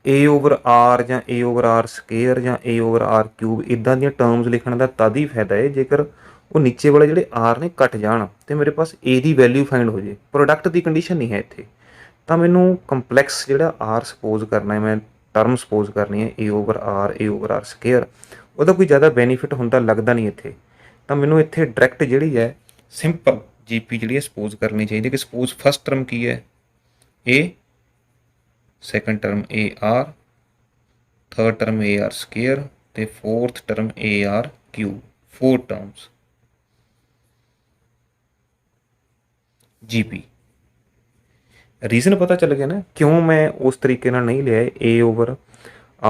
A over R ਜਾਂ A over R ਸਕੇਅਰ ਜਾਂ A over R ਕਿਊਬ ਇੱਦਾਂ ਦੀਆਂ ਟਰਮਸ ਲਿਖਣ ਦਾ ਤਦ ਹੀ ਫਾਇਦਾ ਹੈ ਜੇਕਰ ਉਹ ਨੀਚੇ ਵਾਲੇ ਜਿਹੜੇ R ਨੇ ਕੱਟ ਜਾਣ ਅਤੇ ਮੇਰੇ ਪਾਸ A ਦੀ ਵੈਲਿਊ ਫਾਈਂਡ ਹੋ ਜੇ। ਪ੍ਰੋਡਕਟ ਦੀ ਕੰਡੀਸ਼ਨ ਨਹੀਂ ਹੈ ਇੱਥੇ, ਤਾਂ ਮੈਨੂੰ ਕੰਪਲੈਕਸ ਜਿਹੜਾ R ਸਪੋਜ਼ ਕਰਨਾ ਹੈ, ਮੈਂ ਟਰਮ ਸਪੋਜ਼ ਕਰਨੀ ਹੈ A over R ਸਕੇਅਰ, ਉਹਦਾ ਕੋਈ ਜ਼ਿਆਦਾ ਬੈਨੀਫਿਟ ਹੁੰਦਾ ਲੱਗਦਾ ਨਹੀਂ ਇੱਥੇ। ਤਾਂ ਮੈਨੂੰ ਇੱਥੇ ਡਾਇਰੈਕਟ ਜਿਹੜੀ ਹੈ ਸਿੰਪਲ GP ਜਿਹੜੀ ਹੈ ਸਪੋਜ਼ ਕਰਨੀ ਚਾਹੀਦੀ ਕਿ ਸਪੋਜ਼ ਫਸਟ ਟਰਮ ਕੀ ਹੈ, A, second term AR, third term AR square ਅਤੇ fourth term AR cube. 4 terms GP। Reason ਪਤਾ ਚੱਲ ਗਿਆ ਨਾ ਕਿਉਂ ਮੈਂ ਉਸ ਤਰੀਕੇ ਨਾਲ ਨਹੀਂ ਲਿਆ A over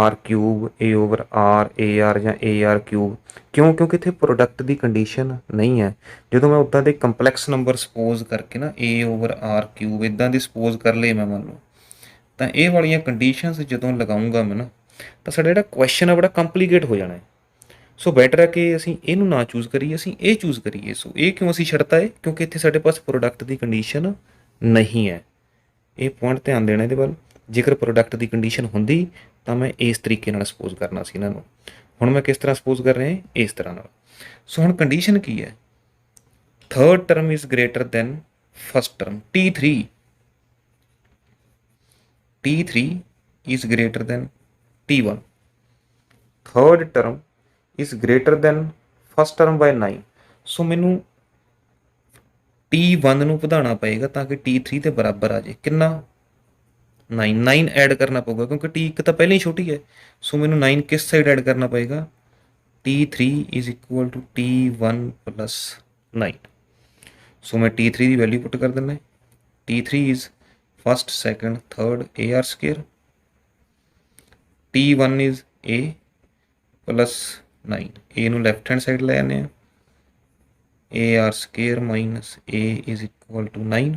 R cube, A over R AR ਜਾਂ AR ਕਿਊਬ। ਕਿਉਂ? ਕਿਉਂਕਿ ਇੱਥੇ ਪ੍ਰੋਡਕਟ ਦੀ ਕੰਡੀਸ਼ਨ ਨਹੀਂ ਹੈ। ਜਦੋਂ ਮੈਂ ਉੱਦਾਂ ਦੇ ਕੰਪਲੈਕਸ ਨੰਬਰ ਸਪੋਜ਼ ਕਰਕੇ ਨਾ A over R ਕਿਊਬ ਇੱਦਾਂ ਦੀ ਸਪੋਜ਼ ਕਰ ਲਏ ਮੈਂ, ਮੰਨ ਲਓ, ਤਾਂ ਇਹ ਵਾਲੀਆਂ ਕੰਡੀਸ਼ਨਸ ਜਦੋਂ ਲਗਾਊਂਗਾ ਮੈਂ ਨਾ, ਤਾਂ ਸਾਡਾ ਜਿਹੜਾ ਕੁਐਸਚਨ ਆ ਬੜਾ ਕੰਪਲੀਕੇਟ ਹੋ ਜਾਣਾ ਹੈ। ਸੋ ਬੈਟਰ ਹੈ ਕਿ ਅਸੀਂ ਇਹਨੂੰ ਨਾ ਚੂਜ਼ ਕਰੀਏ, ਅਸੀਂ ਇਹ ਚੂਜ਼ ਕਰੀਏ। ਸੋ ਇਹ ਕਿਉਂ ਅਸੀਂ ਛੱਡਤਾ ਹੈ, ਕਿਉਂਕਿ ਇੱਥੇ ਸਾਡੇ ਪਾਸ ਪ੍ਰੋਡਕਟ ਦੀ ਕੰਡੀਸ਼ਨ ਨਹੀਂ ਹੈ। ਇਹ ਪੁਆਇੰਟ ਧਿਆਨ ਦੇਣਾ ਇਹਦੇ ਵੱਲ। ਜੇਕਰ ਪ੍ਰੋਡਕਟ ਦੀ ਕੰਡੀਸ਼ਨ ਹੁੰਦੀ ਤਾਂ ਮੈਂ ਇਸ ਤਰੀਕੇ ਨਾਲ ਸਪੋਜ਼ ਕਰਨਾ ਸੀ ਇਹਨਾਂ ਨੂੰ। ਹੁਣ ਮੈਂ ਕਿਸ ਤਰ੍ਹਾਂ ਸਪੋਜ਼ ਕਰ ਰਿਹਾ, ਇਸ ਤਰ੍ਹਾਂ ਨਾਲ। ਸੋ ਹੁਣ ਕੰਡੀਸ਼ਨ ਕੀ ਹੈ, third term is greater then first term T3 is greater than T1, third term is greater than first term by 9। ਸੋ ਮੈਨੂੰ T1 ਨੂੰ ਵਧਾਉਣਾ ਪਏਗਾ ਤਾਂ ਕਿ T3 ਦੇ ਬਰਾਬਰ ਆ ਜਾਏ। ਕਿੰਨਾ? 9 ਐਡ ਕਰਨਾ ਪਊਗਾ ਕਿਉਂਕਿ T1 ਤਾਂ ਪਹਿਲਾਂ ਹੀ ਛੋਟੀ ਹੈ। ਸੋ ਮੈਨੂੰ 9 ਕਿਸ ਸਾਈਡ ਐਡ ਕਰਨਾ ਪਏਗਾ, T3 is equal to T1 plus 9। So ਮੈਂ T3 ਦੀ ਵੈਲਿਊ ਪੁੱਟ ਕਰ ਦਿੰਦਾ। T3 is first, second, third AR square, T1 is A plus 9। A ਨੂੰ ਲੈਫਟ ਹੈਂਡ ਸਾਈਡ ਲੈ ਆਉਂਦੇ ਹਾਂ, AR square minus A is equal to 9।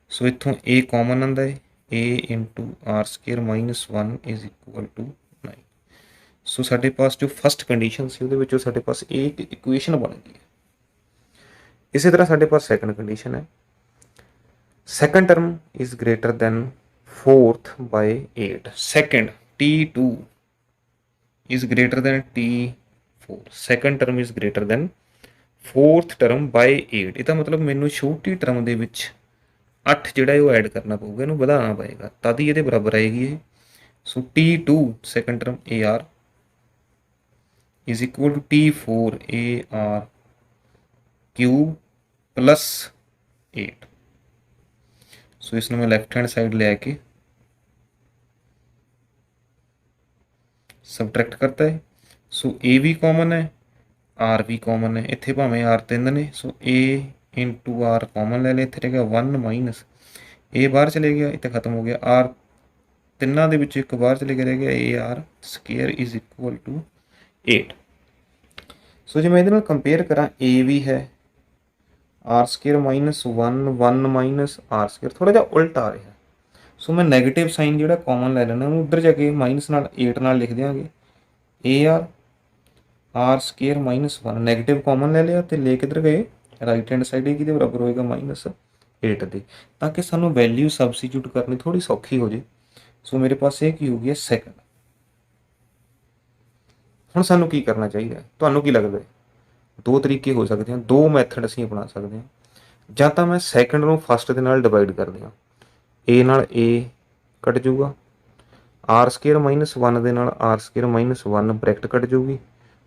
ਸੋ ਇੱਥੋਂ A common ਆਉਂਦਾ ਹੈ, A into R square minus 1 is equal to 9। ਸੋ ਸਾਡੇ ਪਾਸ ਜੋ first condition ਸੀ ਉਹਦੇ ਵਿੱਚੋਂ ਸਾਡੇ ਪਾਸ ਇਹ ਇੱਕ ਇਕੁਏਸ਼ਨ ਬਣ ਗਈ ਹੈ। ਇਸੇ ਤਰ੍ਹਾਂ ਸਾਡੇ ਪਾਸ ਸੈਕੰਡ ਕੰਡੀਸ਼ਨ ਹੈ, second term is greater than fourth by 8। second T2 is greater than T4। second term is greater than fourth term by 8। ਇਹਦਾ ਮਤਲਬ ਮੈਨੂੰ ਛੋਟੀ ਟਰਮ ਦੇ ਵਿੱਚ 8 ਜਿਹੜਾ ਉਹ ਐਡ ਕਰਨਾ ਪਊਗਾ, ਇਹਨੂੰ ਵਧਾਉਣਾ ਪਏਗਾ, ਤਦ ਹੀ ਇਹਦੇ ਬਰਾਬਰ ਆਏਗੀ ਇਹ। ਸੋ T2 second term AR is equal to T4 AR cube plus 8। ਸੋ ਇਸ ਨੂੰ ਮੈਂ ਲੈਫਟ ਹੈਂਡ ਸਾਈਡ ਲੈ ਕੇ ਸਬਟਰੈਕਟ ਕਰਤਾ ਹੈ। ਸੋ A ਵੀ ਕਾਮਨ ਹੈ, R ਵੀ ਕਾਮਨ ਹੈ। ਇੱਥੇ ਭਾਵੇਂ R 3 ਨੇ, ਸੋ A into R ਕਾਮਨ ਲੈ ਲਿਆ। ਇੱਥੇ ਰਹਿ ਗਿਆ 1 ਮਾਈਨਸ A ਬਾਹਰ ਚਲੇ ਗਿਆ, ਇੱਥੇ ਖਤਮ ਹੋ ਗਿਆ। R ਤਿੰਨਾਂ ਦੇ ਵਿੱਚ ਇੱਕ ਬਾਹਰ ਚਲੇ ਗਿਆ, ਰਹਿ ਗਿਆ AR square is equal to 8। So ਜੇ ਮੈਂ ਇਹਦੇ ਨਾਲ ਕੰਪੇਅਰ ਕਰਾਂ, ਏ ਵੀ ਹੈ r square minus 1 1 minus r square, ਥੋੜ੍ਹਾ ਜਿਹਾ ਉਲਟ ਆ ਰਿਹਾ। ਸੋ ਮੈਂ ਨੈਗੇਟਿਵ ਸਾਈਨ ਜਿਹੜਾ ਕਾਮਨ ਲੈ ਲੈਣਾ, ਉਹਨੂੰ ਉੱਧਰ ਜਾ ਕੇ ਮਾਈਨਸ ਨਾਲ 8 ਨਾਲ ਲਿਖ ਦਿਆਂਗੇ, a R square minus 1 negative common ਲੈ ਲਿਆ ਅਤੇ ਲੈ ਕਿੱਧਰ ਗਏ, ਰਾਈਟ ਹੈਂਡ ਸਾਈਡ ਹੀ ਕਿਹਦੇ ਬਰਾਬਰ ਹੋਏਗਾ, ਮਾਈਨਸ 8 ਦੇ, ਤਾਂ ਕਿ ਸਾਨੂੰ ਵੈਲਿਊ ਸਬਸਟੀਟਿਊਟ ਕਰਨੀ ਥੋੜ੍ਹੀ ਸੌਖੀ ਹੋ ਜੇ। ਸੋ ਮੇਰੇ ਪਾਸ ਇਹ ਕੀ ਹੋ ਗਿਆ, ਸੈਕਿੰਡ। ਹੁਣ ਸਾਨੂੰ ਕੀ ਕਰਨਾ ਚਾਹੀਦਾ, ਤੁਹਾਨੂੰ ਕੀ ਲੱਗਦਾ? ਦੋ ਤਰੀਕੇ ਹੋ ਸਕਦੇ ਹਨ, ਦੋ ਮੈਥਡ ਅਸੀਂ ਅਪਣਾ ਸਕਦੇ ਹਾਂ। ਜਾਂ ਤਾਂ ਮੈਂ ਸੈਕਿੰਡ ਨੂੰ ਫਸਟ ਦੇ ਨਾਲ ਡਿਵਾਈਡ ਕਰ ਦਿਆਂ, ਏ ਨਾਲ ਏ ਕੱਟ ਜੂਗਾ, ਆਰ ਸਕੇਅਰ ਮਾਈਨਸ 1 ਦੇ ਨਾਲ ਆਰ ਸਕੇਅਰ ਮਾਈਨਸ 1 ਬਰੈਕਟ ਕੱਟ ਜੂਗੀ,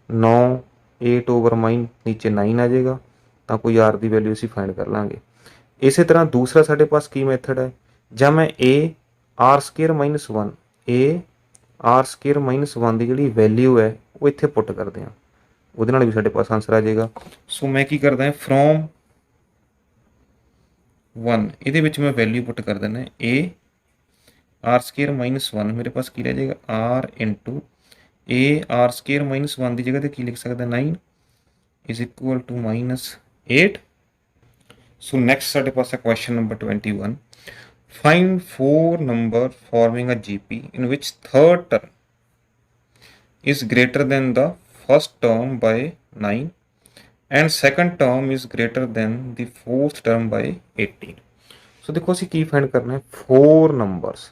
9 8/9 ਨੀਚੇ 9 ਆ ਜਾਏਗਾ, ਤਾਂ ਕੋਈ ਆਰ ਦੀ ਵੈਲਿਊ ਅਸੀਂ ਫਾਈਂਡ ਕਰ ਲਾਂਗੇ। ਇਸੇ ਤਰ੍ਹਾਂ ਦੂਸਰਾ ਸਾਡੇ ਪਾਸ ਕੀ ਮੈਥਡ ਹੈ, ਜਾਂ ਮੈਂ A R square minus 1 A R square minus 1 ਦੀ ਜਿਹੜੀ ਵੈਲਿਊ ਹੈ ਉਹ ਇੱਥੇ ਪੁੱਟ ਕਰਦੇ ਹਾਂ, ਉਹਦੇ ਨਾਲ ਵੀ ਸਾਡੇ ਪਾਸ ਆਂਸਰ ਆ ਜਾਏਗਾ। ਸੋ ਮੈਂ ਕੀ ਕਰਦਾ, ਫਰੋਮ 1 ਇਹਦੇ ਵਿੱਚ ਮੈਂ ਵੈਲਿਊ ਪੁੱਟ ਕਰ ਦਿੰਦਾ, ਏ ਆਰ ਸਕੇਅਰ ਮਾਈਨਸ 1 ਮੇਰੇ ਪਾਸ ਕੀ ਰਹਿ ਜਾਏਗਾ, R into A R square minus 1 ਦੀ ਜਗ੍ਹਾ 'ਤੇ ਕੀ ਲਿਖ ਸਕਦਾ, 9 is equal to minus 8। So next ਸਾਡੇ ਪਾਸ ਹੈ question number 21, find 4 number forming a GP in which third term is greater than the first term by 9 and second term is greater than the fourth term by 18। ਸੋ ਦੇਖੋ ਅਸੀਂ ਕੀ find ਕਰਨਾ ਹੈ, 4 numbers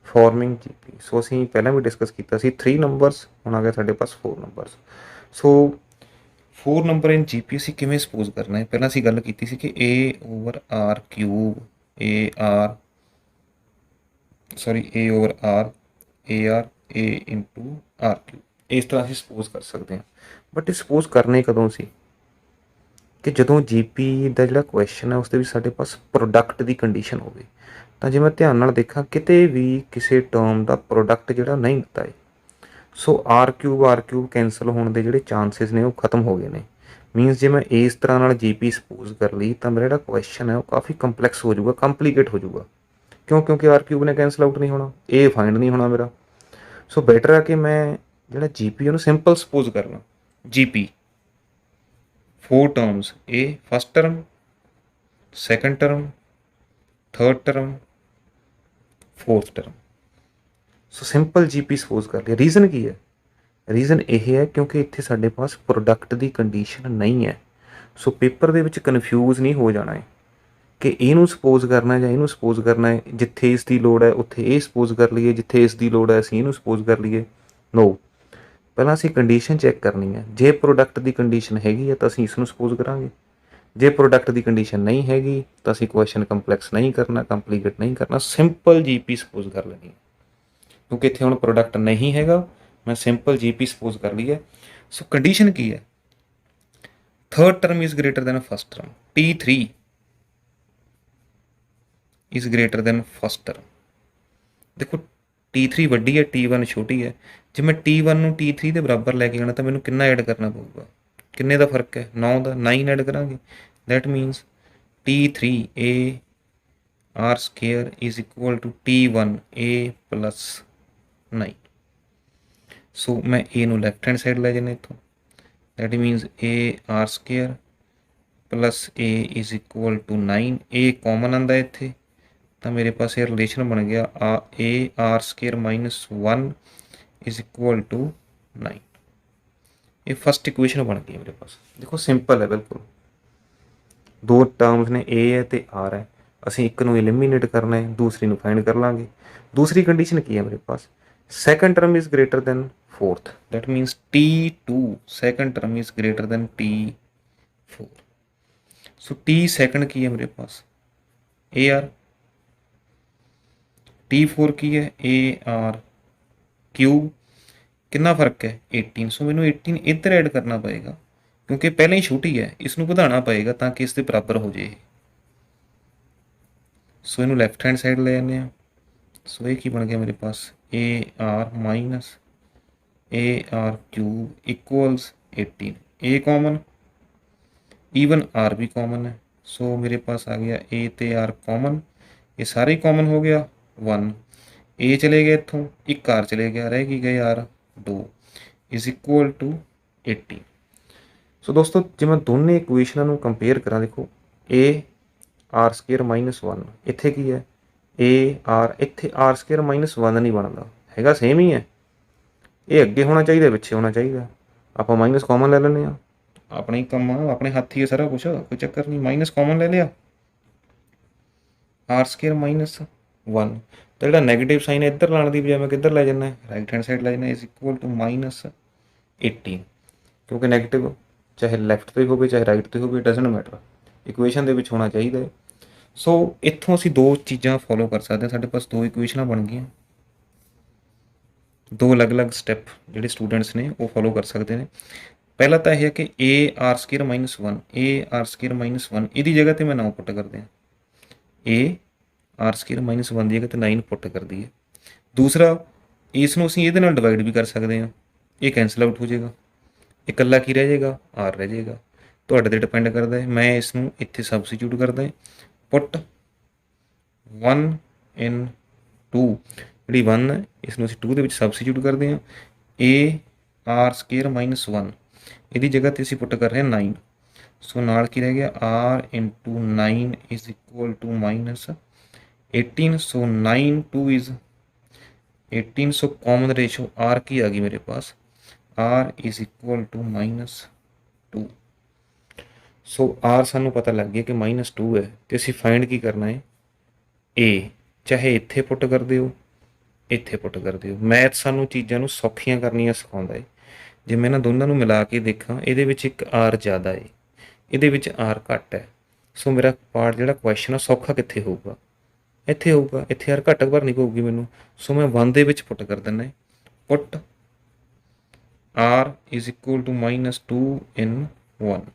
farming GP। ਸੋ ਅਸੀਂ ਪਹਿਲਾਂ ਵੀ discuss ਕੀਤਾ ਸੀ 3 numbers, ਹੁਣ ਆ ਗਿਆ ਸਾਡੇ ਪਾਸ 4 numbers. So 4 number in GP ਅਸੀਂ ਕਿਵੇਂ ਸਪੋਜ਼ ਕਰਨਾ ਹੈ, ਪਹਿਲਾਂ ਅਸੀਂ ਗੱਲ ਕੀਤੀ ਸੀ ਕਿ A/R cube A over R A into R cube, ਇਸ ਤਰ੍ਹਾਂ ਅਸੀਂ ਸਪੋਜ਼ ਕਰ ਸਕਦੇ ਹਾਂ। ਬਟ ਇਹ ਸਪੋਜ਼ ਕਰਨੇ ਕਦੋਂ ਸੀ, ਕਿ ਜਦੋਂ GP ਦਾ ਜਿਹੜਾ ਕੁਐਸਚਨ ਹੈ ਉਸ ਦੇ ਵਿੱਚ ਸਾਡੇ ਪਾਸ ਪ੍ਰੋਡਕਟ ਦੀ ਕੰਡੀਸ਼ਨ ਹੋਵੇ। ਤਾਂ ਜੇ ਮੈਂ ਧਿਆਨ ਨਾਲ ਦੇਖਾਂ, ਕਿਤੇ ਵੀ ਕਿਸੇ ਟਰਮ ਦਾ ਪ੍ਰੋਡਕਟ ਜਿਹੜਾ ਨਹੀਂ ਦਿੱਤਾ ਹੈ, ਸੋ ਆਰ ਕਿਊਬ ਕੈਂਸਲ ਹੋਣ ਦੇ ਜਿਹੜੇ ਚਾਂਸਿਸ ਨੇ ਉਹ ਖਤਮ ਹੋ ਗਏ ਨੇ। ਮੀਨਸ ਜੇ ਮੈਂ ਇਸ ਤਰ੍ਹਾਂ ਨਾਲ GP ਸਪੋਜ਼ ਕਰ ਲਈ ਤਾਂ ਮੇਰਾ ਜਿਹੜਾ ਕੁਐਸਚਨ ਹੈ ਉਹ ਕਾਫੀ ਕੰਪਲੈਕਸ ਹੋ ਜਾਊਗਾ, ਕੰਪਲੀਕੇਟ ਹੋ ਜਾਊਗਾ। ਕਿਉਂ? ਕਿਉਂਕਿ ਆਰ ਕਿਊਬ ਨੇ ਕੈਂਸਲ ਆਊਟ ਨਹੀਂ ਹੋਣਾ, ਇਹ ਫਾਈਂਡ ਨਹੀਂ ਹੋਣਾ ਮੇਰਾ। ਸੋ ਬੈਟਰ ਹੈ ਕਿ ਮੈਂ ਜਿਹੜਾ GP ਉਹਨੂੰ ਸਿੰਪਲ ਸਪੋਜ਼ ਕਰ ਲਾਂ, GP 4 terms, A first term, second term, third term, fourth term. So simple GP suppose ਕਰ ਲਿਆ। ਰੀਜ਼ਨ ਕੀ ਹੈ? ਰੀਜ਼ਨ ਇਹ ਹੈ ਕਿਉਂਕਿ ਇੱਥੇ ਸਾਡੇ ਪਾਸ ਪ੍ਰੋਡਕਟ ਦੀ ਕੰਡੀਸ਼ਨ ਨਹੀਂ ਹੈ। ਸੋ ਪੇਪਰ ਦੇ ਵਿੱਚ ਕਨਫਿਊਜ਼ ਨਹੀਂ ਹੋ ਜਾਣਾ ਹੈ ਕਿ ਇਹਨੂੰ ਸਪੋਜ਼ ਕਰਨਾ ਜਾਂ ਇਹਨੂੰ ਸਪੋਜ਼ ਕਰਨਾ ਹੈ, ਜਿੱਥੇ ਇਸ ਦੀ ਲੋੜ ਹੈ ਉੱਥੇ ਇਹ ਸਪੋਜ਼ ਕਰ ਲਈਏ, ਜਿੱਥੇ ਇਸ ਦੀ ਲੋੜ ਹੈ ਅਸੀਂ ਇਹਨੂੰ ਸਪੋਜ਼ ਕਰ ਲਈਏ। ਨੋ, ਪਹਿਲਾਂ ਅਸੀਂ ਕੰਡੀਸ਼ਨ ਚੈੱਕ ਕਰਨੀ ਹੈ। ਜੇ ਪ੍ਰੋਡਕਟ ਦੀ ਕੰਡੀਸ਼ਨ ਹੈਗੀ ਹੈ ਤਾਂ ਅਸੀਂ ਇਸ ਨੂੰ ਸਪੋਜ਼ ਕਰਾਂਗੇ, ਜੇ ਪ੍ਰੋਡਕਟ ਦੀ ਕੰਡੀਸ਼ਨ ਨਹੀਂ ਹੈਗੀ ਤਾਂ ਅਸੀਂ ਕੁਐਸਚਨ ਕੰਪਲੈਕਸ ਨਹੀਂ ਕਰਨਾ, ਕੰਪਲੀਕੇਟ ਨਹੀਂ ਕਰਨਾ, ਸਿੰਪਲ GP ਸਪੋਜ਼ ਕਰ ਲੈਣੀ ਹੈ। ਕਿਉਂਕਿ ਇੱਥੇ ਹੁਣ ਪ੍ਰੋਡਕਟ ਨਹੀਂ ਹੈਗਾ, ਮੈਂ ਸਿੰਪਲ GP ਸਪੋਜ਼ ਕਰ ਲਈ ਹੈ। ਸੋ ਕੰਡੀਸ਼ਨ ਕੀ ਹੈ, third term is greater then first term, T3 is greater then first term. ਦੇਖੋ T3 ਵੱਡੀ ਹੈ, T1 ਛੋਟੀ ਹੈ। ਜੇ ਮੈਂ T1 ਨੂੰ T3 ਦੇ ਬਰਾਬਰ ਲੈ ਕੇ ਆਉਣਾ ਤਾਂ ਮੈਨੂੰ ਕਿੰਨਾ ਐਡ ਕਰਨਾ ਪਊਗਾ, ਕਿੰਨੇ ਦਾ ਫਰਕ ਹੈ, 9 ਦਾ, 9 ਐਡ ਕਰਾਂਗੇ। That means T3 A R square is equal to T1 A plus 9। So ਮੈਂ A ਨੂੰ ਲੈਫਟ ਹੈਂਡ ਸਾਈਡ ਲੈ ਜਾਣਾ ਇੱਥੋਂ, that means A R square plus A is equal to 9। A common ਆਉਂਦਾ ਇੱਥੇ, ਤਾਂ ਮੇਰੇ ਪਾਸ ਇਹ ਰਿਲੇਸ਼ਨ ਬਣ ਗਿਆ A R square minus 1 is equal to 9। ਇਹ ਫਸਟ ਇਕੁਏਸ਼ਨ ਬਣ ਗਈ ਮੇਰੇ ਪਾਸ। ਦੇਖੋ ਸਿੰਪਲ ਹੈ ਬਿਲਕੁਲ, ਦੋ ਟਰਮਸ ਨੇ A ਹੈ ਅਤੇ R ਹੈ, ਅਸੀਂ ਇੱਕ ਨੂੰ ਐਲੀਮੀਨੇਟ ਕਰਨਾ ਹੈ, ਦੂਸਰੀ ਨੂੰ ਫਾਈਂਡ ਕਰ ਲਾਂਗੇ। ਦੂਸਰੀ ਕੰਡੀਸ਼ਨ ਕੀ ਹੈ ਮੇਰੇ ਪਾਸ, second term is greater than fourth, that means T2 second term is greater than T4। so T second ਕੀ ਹੈ ਮੇਰੇ ਪਾਸ, AR, T4 ਕੀ ਹੈ, AR ਕਿਊਬ, ਕਿੰਨਾ ਫਰਕ ਹੈ 18। ਸੋ ਮੈਨੂੰ 18 ਇੱਧਰ ਐਡ ਕਰਨਾ ਪਏਗਾ ਕਿਉਂਕਿ ਪਹਿਲਾਂ ਹੀ ਛੋਟੀ ਹੈ, ਇਸ ਨੂੰ ਵਧਾਉਣਾ ਪਏਗਾ ਤਾਂ ਕਿ ਇਸ ਦੇ ਬਰਾਬਰ ਹੋ ਜਾਏ। ਸੋ ਇਹਨੂੰ ਲੈਫਟ ਹੈਂਡ ਸਾਈਡ ਲੈ ਜਾਂਦੇ ਹਾਂ। ਸੋ ਇਹ ਕੀ ਬਣ ਗਿਆ ਮੇਰੇ ਪਾਸ, AR minus AR cube equals 18। A common, even R भी कॉमन है। सो मेरे पास आ गया A तो R कॉमन, ये सारे कॉमन हो गया 1। A चले गए इतों, एक R चले गया, रह की गए R 2 इज इक्वल टू 18। ਸੋ ਦੋਸਤੋ ਜੇ ਮੈਂ ਦੋਨੇ ਇਕੁਏਸ਼ਨਾਂ ਨੂੰ ਕੰਪੇਅਰ ਕਰਾਂ, ਦੇਖੋ ਏ ਆਰ ਸਕੇਅਰ ਮਾਈਨਸ 1 ਇੱਥੇ ਕੀ ਹੈ ਏ ਆਰ, ਇੱਥੇ ਆਰ ਸਕੇਅਰ ਮਾਈਨਸ 1 ਨਹੀਂ ਬਣਦਾ ਹੈਗਾ, ਸੇਮ ਹੀ ਹੈ। ਇਹ ਅੱਗੇ ਹੋਣਾ ਚਾਹੀਦਾ, ਪਿੱਛੇ ਹੋਣਾ ਚਾਹੀਦਾ। ਆਪਾਂ ਮਾਈਨਸ ਕਾਮਨ ਲੈ ਲੈਂਦੇ ਹਾਂ, ਆਪਣੇ ਕੰਮ ਆ, ਆਪਣੇ ਹੱਥ ਹੀ ਹੈ ਸਾਰਾ ਕੁਛ, ਕੋਈ ਚੱਕਰ ਨਹੀਂ। ਮਾਈਨਸ ਕਾਮਨ ਲੈ ਲਿਆ, ਆਰ ਸਕੇਅਰ ਮਾਈਨਸ 1, ਤਾਂ ਜਿਹੜਾ ਨੈਗੇਟਿਵ ਸਾਈਨ ਹੈ ਇੱਧਰ ਲਾਉਣ ਦੀ ਬਜਾਏ ਮੈਂ ਕਿੱਧਰ ਲੈ ਜਾਂਦਾ, ਰਾਈਟ ਹੈਂਡ ਸਾਈਡ ਲੈ ਜਾਂਦਾ, ਇਜ਼ ਇਕੁਅਲ ਟੂ ਮਾਈਨਸ 18, ਕਿਉਂਕਿ ਨੈਗੇਟਿਵ ਚਾਹੇ ਲੈਫਟ 'ਤੇ ਹੋਵੇ ਚਾਹੇ ਰਾਈਟ 'ਤੇ ਹੋਵੇ, ਡਜ਼ਨਟ ਮੈਟਰ, ਇਕੁਏਸ਼ਨ ਦੇ ਵਿੱਚ ਹੋਣਾ ਚਾਹੀਦਾ ਹੈ। ਸੋ ਇੱਥੋਂ ਅਸੀਂ ਦੋ ਚੀਜ਼ਾਂ ਫੋਲੋ ਕਰ ਸਕਦੇ ਹਾਂ, ਸਾਡੇ ਪਾਸ ਦੋ ਇਕੁਏਸ਼ਨਾਂ ਬਣ ਗਈਆਂ, ਦੋ ਅਲੱਗ-ਅਲੱਗ ਸਟੈਪ ਜਿਹੜੇ ਸਟੂਡੈਂਟਸ ਨੇ ਉਹ ਫੋਲੋ ਕਰ ਸਕਦੇ ਨੇ। ਪਹਿਲਾ ਤਾਂ ਇਹ ਹੈ ਕਿ A R square minus 1, A R square minus 1 ਇਹਦੀ ਜਗ੍ਹਾ 'ਤੇ ਮੈਂ 9 ਪੁੱਟ ਕਰਦੇ ਹਾਂ, ਏ ਆਰ ਸਕੇਅਰ ਮਾਈਨਸ 1 ਦੀ ਜਗ੍ਹਾ 'ਤੇ 9 ਪੁੱਟ ਕਰਦੀ ਹੈ। ਦੂਸਰਾ, ਇਸ ਨੂੰ ਅਸੀਂ ਇਹਦੇ ਨਾਲ ਡਿਵਾਈਡ ਵੀ ਕਰ ਸਕਦੇ ਹਾਂ, ਇਹ ਕੈਂਸਲ ਆਊਟ ਹੋ ਜਾਏਗਾ, ਇਕੱਲਾ ਕੀ ਰਹਿ ਜਾਏਗਾ, ਆਰ ਰਹਿ ਜਾਏਗਾ। ਤੁਹਾਡੇ 'ਤੇ ਡਿਪੈਂਡ ਕਰਦਾ ਹੈ। ਮੈਂ ਇਸ ਨੂੰ ਇੱਥੇ ਸਬਸਟੀਟਿਊਟ ਕਰਦਾ ਹੈ, ਪੁੱਟ 1 ਇਨ 2, ਜਿਹੜੀ 1 ਹੈ ਇਸ ਨੂੰ ਅਸੀਂ 2 ਦੇ ਵਿੱਚ ਸਬਸਟੀਟਿਊਟ ਕਰਦੇ ਹਾਂ, ਏ ਆਰ ਸਕੇਅਰ ਮਾਈਨਸ 1 ਇਹਦੀ ਜਗ੍ਹਾ 'ਤੇ ਅਸੀਂ ਪੁੱਟ ਕਰ ਰਹੇ ਹਾਂ 9, ਸੋ ਨਾਲ ਕੀ ਰਹਿ ਗਿਆ, r into 9 is equal to minus 18, so 9 2 is 18, so common ratio r की आ गई मेरे पास, r is equal to -2। So r सानू पता लग गया कि -2 है, तो असी फाइंड की करना है, ए चाहे इत्थे पुट कर दिओ इत्थे पुट कर दिओ। मैथ सानू चीज़ों नू सौखियां करनियां सिखाउंदा है। जे मैं इन्हां दोनों नू मिला के देखा, इहदे विच एक आर ज़्यादा है, इहदे विच आर घट है, सो मेरा पार्ट जिहड़ा क्वेश्चन है सौखा कित्थे होऊगा, ਇੱਥੇ ਹੋਊਗਾ, ਇੱਥੇ ਯਾਰ ਘੱਟ ਭਰਨੀ ਪਊਗੀ ਮੈਨੂੰ, ਸੋ ਮੈਂ 1 ਦੇ ਵਿੱਚ ਪੁੱਟ ਕਰ ਦਿੰਦਾ, ਪੁੱਟ r ਇਜ਼ ਇਕੁਅਲ ਟੂ -2 ਇਨ 1,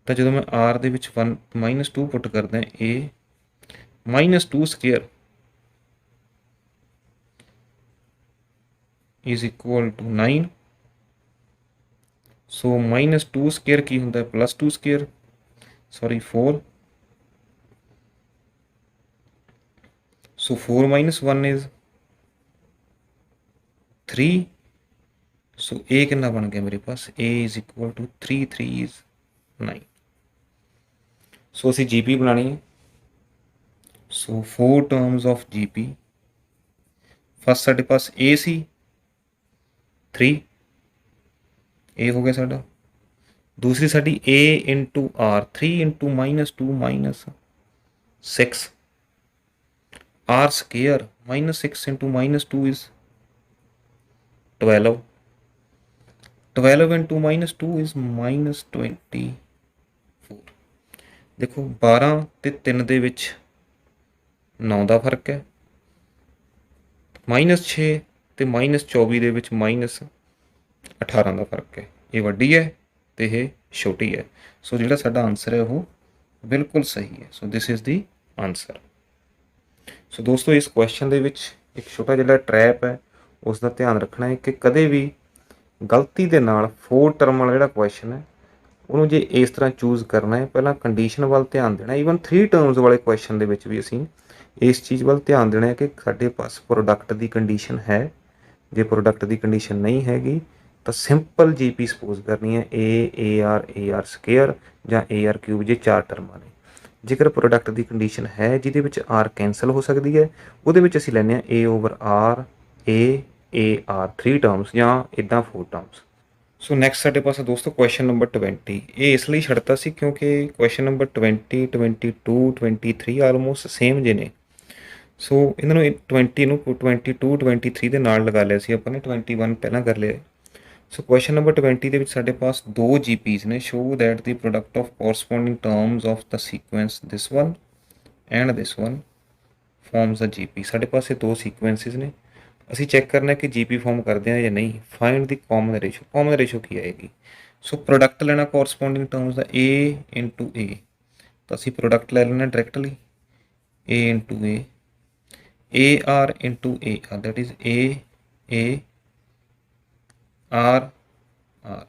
ਤਾਂ ਜਦੋਂ ਮੈਂ r ਦੇ ਵਿੱਚ 1 -2 ਪੁੱਟ ਕਰਦਾ, ਇਹ -2 square is equal to 9, so -2 square ਕੀ ਹੁੰਦਾ, +2 square, sorry 4, so 4 minus 1 is 3, so a कितना बन गया मेरे पास, a is equal to 3 3 is 9। so असी जीपी बनानी है, so 4 terms of GP, first साढ़े पास a सी 3, a हो गया साढ़ा, दूसरी साड़ी a into R 3 into -2 -6, R square -6 into -2 is 12, 12 into -2 is -24। देखो 12 ਤੇ 3 ਦੇ ਵਿੱਚ 9 ਦਾ ਫਰਕ ਹੈ, -6 ਤੇ -24 ਦੇ ਵਿੱਚ -18 ਦਾ ਫਰਕ ਹੈ। ਇਹ ਵੱਡੀ ਹੈ ਤੇ ਇਹ ਛੋਟੀ ਹੈ, ਸੋ ਜਿਹੜਾ ਸਾਡਾ ਆਨਸਰ ਹੈ ਉਹ ਬਿਲਕੁਲ ਸਹੀ ਹੈ। ਸੋ ਦਿਸ ਇਜ਼ ਦੀ ਆਨਸਰ। ਸੋ ਦੋਸਤੋ ਇਸ ਕੁਐਸਚਨ ਦੇ ਵਿੱਚ ਇੱਕ ਛੋਟਾ ਜਿਹੜਾ ਟਰੈਪ ਹੈ ਉਸ ਦਾ ਧਿਆਨ ਰੱਖਣਾ ਹੈ ਕਿ ਕਦੇ ਵੀ ਗਲਤੀ ਦੇ ਨਾਲ 4 ਟਰਮ ਵਾਲਾ ਜਿਹੜਾ ਕੁਐਸਚਨ ਹੈ ਉਹਨੂੰ ਜੇ ਇਸ ਤਰ੍ਹਾਂ ਚੂਜ਼ ਕਰਨਾ ਹੈ, ਪਹਿਲਾਂ ਕੰਡੀਸ਼ਨ ਵੱਲ ਧਿਆਨ ਦੇਣਾ। ਈਵਨ 3 ਟਰਮਸ ਵਾਲੇ ਕੁਐਸਚਨ ਦੇ ਵਿੱਚ ਵੀ ਅਸੀਂ ਇਸ ਚੀਜ਼ ਵੱਲ ਧਿਆਨ ਦੇਣਾ ਹੈ ਕਿ ਸਾਡੇ ਪਾਸ ਪ੍ਰੋਡਕਟ ਦੀ ਕੰਡੀਸ਼ਨ ਹੈ, ਜੇ ਪ੍ਰੋਡਕਟ ਦੀ ਕੰਡੀਸ਼ਨ ਨਹੀਂ ਹੈਗੀ ਤਾਂ ਸਿੰਪਲ ਜੀਪੀ ਸਪੋਜ਼ ਕਰਨੀ ਹੈ, ਏ ਆਰ ਸਕੇਅਰ ਜਾਂ AR ਕਿਊਬ, ਜੇ 4 ਟਰਮਾਂ ਨੇ। ਜੇਕਰ ਪ੍ਰੋਡਕਟ ਦੀ ਕੰਡੀਸ਼ਨ ਹੈ ਜਿਹਦੇ ਵਿੱਚ ਆਰ ਕੈਂਸਲ ਹੋ ਸਕਦੀ ਹੈ, ਉਹਦੇ ਵਿੱਚ ਅਸੀਂ ਲੈਂਦੇ ਹਾਂ A/R AR 3 ਟਰਮਸ ਜਾਂ ਇੱਦਾਂ 4 ਟਰਮਸ। ਸੋ ਨੈਕਸਟ ਸਾਡੇ ਪਾਸ ਦੋਸਤੋ ਕੁਐਸਚਨ ਨੰਬਰ 20। ਇਹ ਇਸ ਲਈ ਛੱਡਤਾ ਸੀ ਕਿਉਂਕਿ ਕੁਐਸਚਨ ਨੰਬਰ 20, 22, 23 ਆਲਮੋਸਟ ਸੇਮ ਜੇ ਨੇ। ਸੋ ਇਹਨਾਂ ਨੂੰ 20 ਨੂੰ 22, 23 ਦੇ ਨਾਲ ਲਗਾ ਲਿਆ ਸੀ ਆਪਾਂ ਨੇ, 21 ਪਹਿਲਾਂ ਕਰ ਲਿਆ। ਸੋ ਕੁਐਸਚਨ ਨੰਬਰ 20 ਦੇ ਵਿੱਚ ਸਾਡੇ ਪਾਸ ਦੋ GPs ਨੇ। Show that the product of corresponding terms of the sequence this one and this one forms a GP। ਸਾਡੇ ਪਾਸ ਇਹ ਦੋ ਸੀਕੁਐਂਸਿਸ ਨੇ, ਅਸੀਂ ਚੈੱਕ ਕਰਨਾ ਕਿ GP ਫਾਰਮ ਕਰਦੇ ਹਾਂ ਜਾਂ ਨਹੀਂ। Find the common ratio, common ratio ਕੀ ਆਏਗੀ? ਸੋ ਪ੍ਰੋਡਕਟ ਲੈਣਾ ਕੋਰਸਪੋਂਡਿੰਗ ਟਰਮਸ ਦਾ A ਇੰਟੂ A, ਤਾਂ ਅਸੀਂ ਪ੍ਰੋਡਕਟ ਲੈ ਲੈਣਾ directly A into A, AR into AR that is A R R,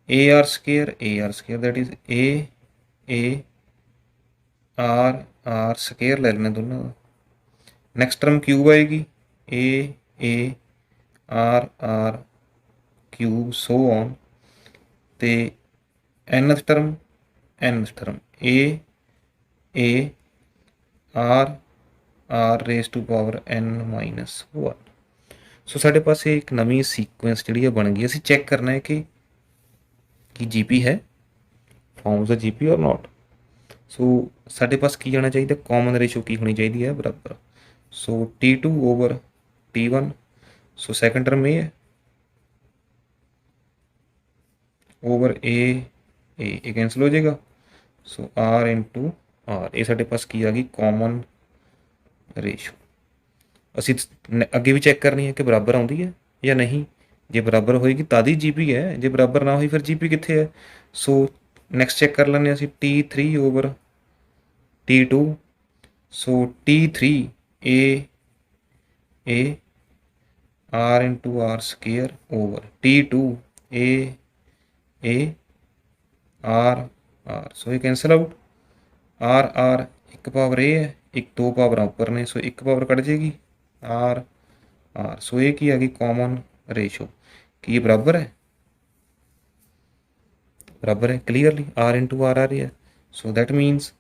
AR square that is A R R square ਲੈ ਲੈਣਾ ਦੋਨੋਂ ਦਾ। ਨੈਕਸਟ ਟਰਮ ਕਿਊਬ ਆਏਗੀ A R R cube so on, ਤੇ nth term a r raise to power n-1। ਸੋ ਸਾਡੇ ਪਾਸ ਇੱਕ ਨਵੀਂ sequence ਜਿਹੜੀ ਹੈ ਬਣ ਗਈ। ਅਸੀਂ ਚੈੱਕ ਕਰਨਾ ਹੈ ਕਿ GP ਹੈ, ਫਾਰਮਸ ਦਾ GP ਔਰ ਨੋਟ। ਸੋ ਸਾਡੇ ਪਾਸ ਕੀ ਆਉਣਾ ਚਾਹੀਦਾ, ਕਾਮਨ ਰੇਸ਼ੋ ਕੀ ਹੋਣੀ ਚਾਹੀਦੀ ਹੈ, ਬਰਾਬਰ। ਸੋ T2 ਓਵਰ T1। ਸੋ ਸੈਕੰਡ ਟਰਮ ਇਹ ਹੈ ਓਵਰ ਇਹ ਕੈਂਸਲ ਹੋ ਜਾਏਗਾ। ਸੋ R ਇੰਟੂ R, ਇਹ ਸਾਡੇ ਪਾਸ ਕੀ ਆ ਗਈ, ਕਾਮਨ ਰੇਸ਼ੋ। ਅਸੀਂ ਅੱਗੇ ਵੀ ਚੈੱਕ ਕਰਨੀ ਹੈ ਕਿ ਬਰਾਬਰ ਆਉਂਦੀ ਹੈ ਜਾਂ ਨਹੀਂ। ਜੇ ਬਰਾਬਰ ਹੋਏਗੀ ਤਦ ਹੀ GP ਹੈ, ਜੇ ਬਰਾਬਰ ਨਾ ਹੋਈ ਫਿਰ GP ਕਿੱਥੇ ਹੈ। ਸੋ ਨੈਕਸਟ ਚੈੱਕ ਕਰ ਲੈਂਦੇ ਹਾਂ ਅਸੀਂ T3 over T2। So T3 a R into R square over T2 a R। ਸੋ ਇਹ ਕੈਂਸਲ ਆਊਟ। R ਇੱਕ ਪਾਵਰ ਇਹ ਹੈ, ਇੱਕ ਦੋ ਪਾਵਰਾਂ ਉੱਪਰ ਨੇ, ਸੋ ਇੱਕ ਪਾਵਰ ਕੱਢ ਜਾਏਗੀ R। ਸੋ ਇਹ ਕੀ ਆ ਗਈ, ਕਾਮਨ ਰੇਸ਼ੋ। ਕੀ ਇਹ ਬਰਾਬਰ ਹੈ, ਬਰਾਬਰ ਹੈ ਕਲੀਅਰਲੀ, R ਇੰਟੂ R ਆ ਰਹੀ ਹੈ। So that means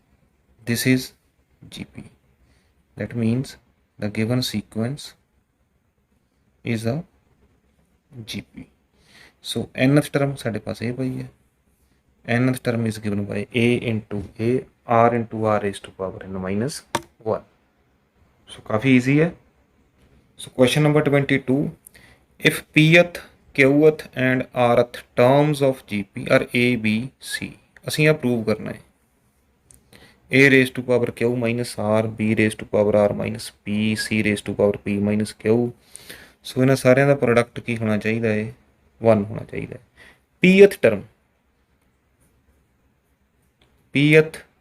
this is GP. That means the given sequence is a GP. So nth term ਸਾਡੇ ਪਾਸ ਇਹ ਪਈ ਹੈ, nth term is given by a into a r into r raised to power n-1। so coffee easy ਹੈ। so question number 22, if pth qth and rth terms of GP are a b c, ਅਸੀਂ ਇਹ prove ਕਰਨਾ ਹੈ। a raised to power q minus r, b raised to power r minus p, c raised to power p minus q। ਸੋ ਇਹਨਾਂ ਸਾਰਿਆਂ ਦਾ product ਕੀ ਹੋਣਾ ਚਾਹੀਦਾ ਹੈ, 1 ਹੋਣਾ ਚਾਹੀਦਾ ਹੈ। pth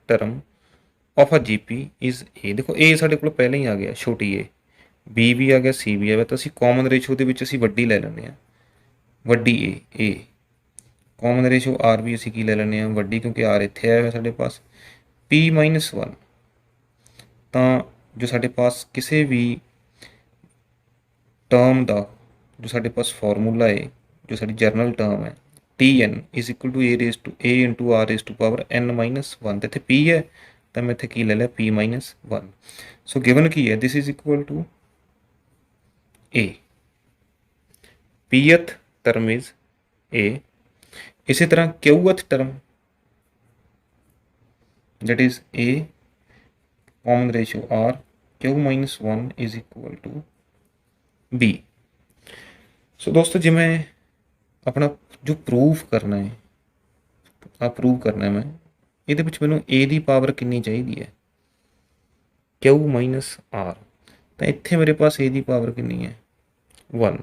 term of a GP is a। ਦੇਖੋ a ਸਾਡੇ ਕੋਲ ਪਹਿਲਾਂ ਹੀ ਆ ਗਿਆ, ਛੋਟੀ a, b ਵੀ ਆ ਗਿਆ, c ਵੀ ਆ ਗਿਆ, ਤਾਂ ਅਸੀਂ ਕਾਮਨ ਰੇਸ਼ੋ ਦੇ ਵਿੱਚ ਅਸੀਂ ਵੱਡੀ ਲੈ ਲੈਂਦੇ ਹਾਂ, ਵੱਡੀ a। ਕਾਮਨ ਰੇਸ਼ੋ r ਵੀ ਅਸੀਂ ਕੀ ਲੈ ਲੈਂਦੇ ਹਾਂ, ਵੱਡੀ, ਕਿਉਂਕਿ r ਇੱਥੇ ਆਇਆ ਹੋਇਆ ਸਾਡੇ ਪਾਸ। p-1 ਤਾਂ ਜੋ ਸਾਡੇ ਪਾਸ ਕਿਸੇ ਵੀ ਟਰਮ ਦਾ ਜੋ ਸਾਡੇ ਪਾਸ ਫਾਰਮੂਲਾ ਹੈ, ਜੋ ਸਾਡੀ ਜਰਨਲ ਟਰਮ ਹੈ, Tn is equal to a into r raise to power n-1। ਤੇ ਇੱਥੇ p ਹੈ ਤਾਂ ਮੈਂ ਇੱਥੇ ਕੀ ਲੈ ਲਿਆ, p-1। ਸੋ ਗਿਵਨ ਕੀ ਹੈ, this is equal to a। pth term is a। ਇਸੇ ਤਰ੍ਹਾਂ qth term that is a common ratio r, q-1 is equal to b। ਸੋ ਦੋਸਤੋ ਜੇ ਮੈਂ ਆਪਣਾ ਜੋ ਪ੍ਰੂਫ ਕਰਨਾ ਹੈ, ਮੈਂ ਇਹਦੇ ਵਿੱਚ ਮੈਨੂੰ a ਦੀ ਪਾਵਰ ਕਿੰਨੀ ਚਾਹੀਦੀ ਹੈ, q-r, ਤਾਂ ਇੱਥੇ ਮੇਰੇ ਪਾਸ a ਦੀ ਪਾਵਰ ਕਿੰਨੀ ਹੈ, 1।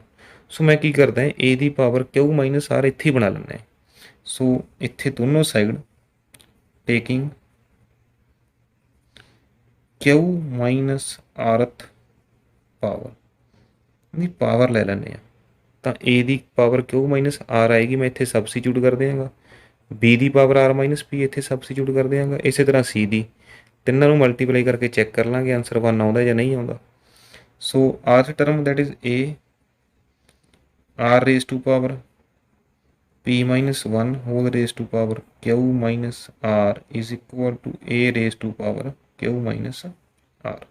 ਸੋ ਮੈਂ ਕੀ ਕਰਦਾ ਹੈ, a ਦੀ ਪਾਵਰ q-r ਇੱਥੇ ਹੀ ਬਣਾ ਲੈਂਦਾ। ਸੋ ਇੱਥੇ ਦੋਨੋਂ ਸਾਈਡ ਟੇਕਿੰਗ q-rth ਪਾਵਰ ਦੀ ਪਾਵਰ ਲੈ ਲੈਂਦੇ ਹਾਂ, ਤਾਂ a ਦੀ ਪਾਵਰ q-r ਆਏਗੀ, ਮੈਂ ਇੱਥੇ ਸਬਸਟੀਟਿਊਟ ਕਰ ਦਿਆਂਗਾ। b ਦੀ ਪਾਵਰ r-p ਇੱਥੇ ਸਬਸਟੀਟਿਊਟ ਕਰ ਦਿਆਂਗਾ। ਇਸੇ ਤਰ੍ਹਾਂ c ਦੀ, ਤਿੰਨਾਂ ਨੂੰ ਮਲਟੀਪਲਾਈ ਕਰਕੇ ਚੈੱਕ ਕਰ ਲਾਂਗੇ ਆਨਸਰ 1 ਆਉਂਦਾ ਜਾਂ ਨਹੀਂ ਆਉਂਦਾ। So rth term that is a r raise to power p-1 whole raise to power q-r is equal to a raise to power q-r।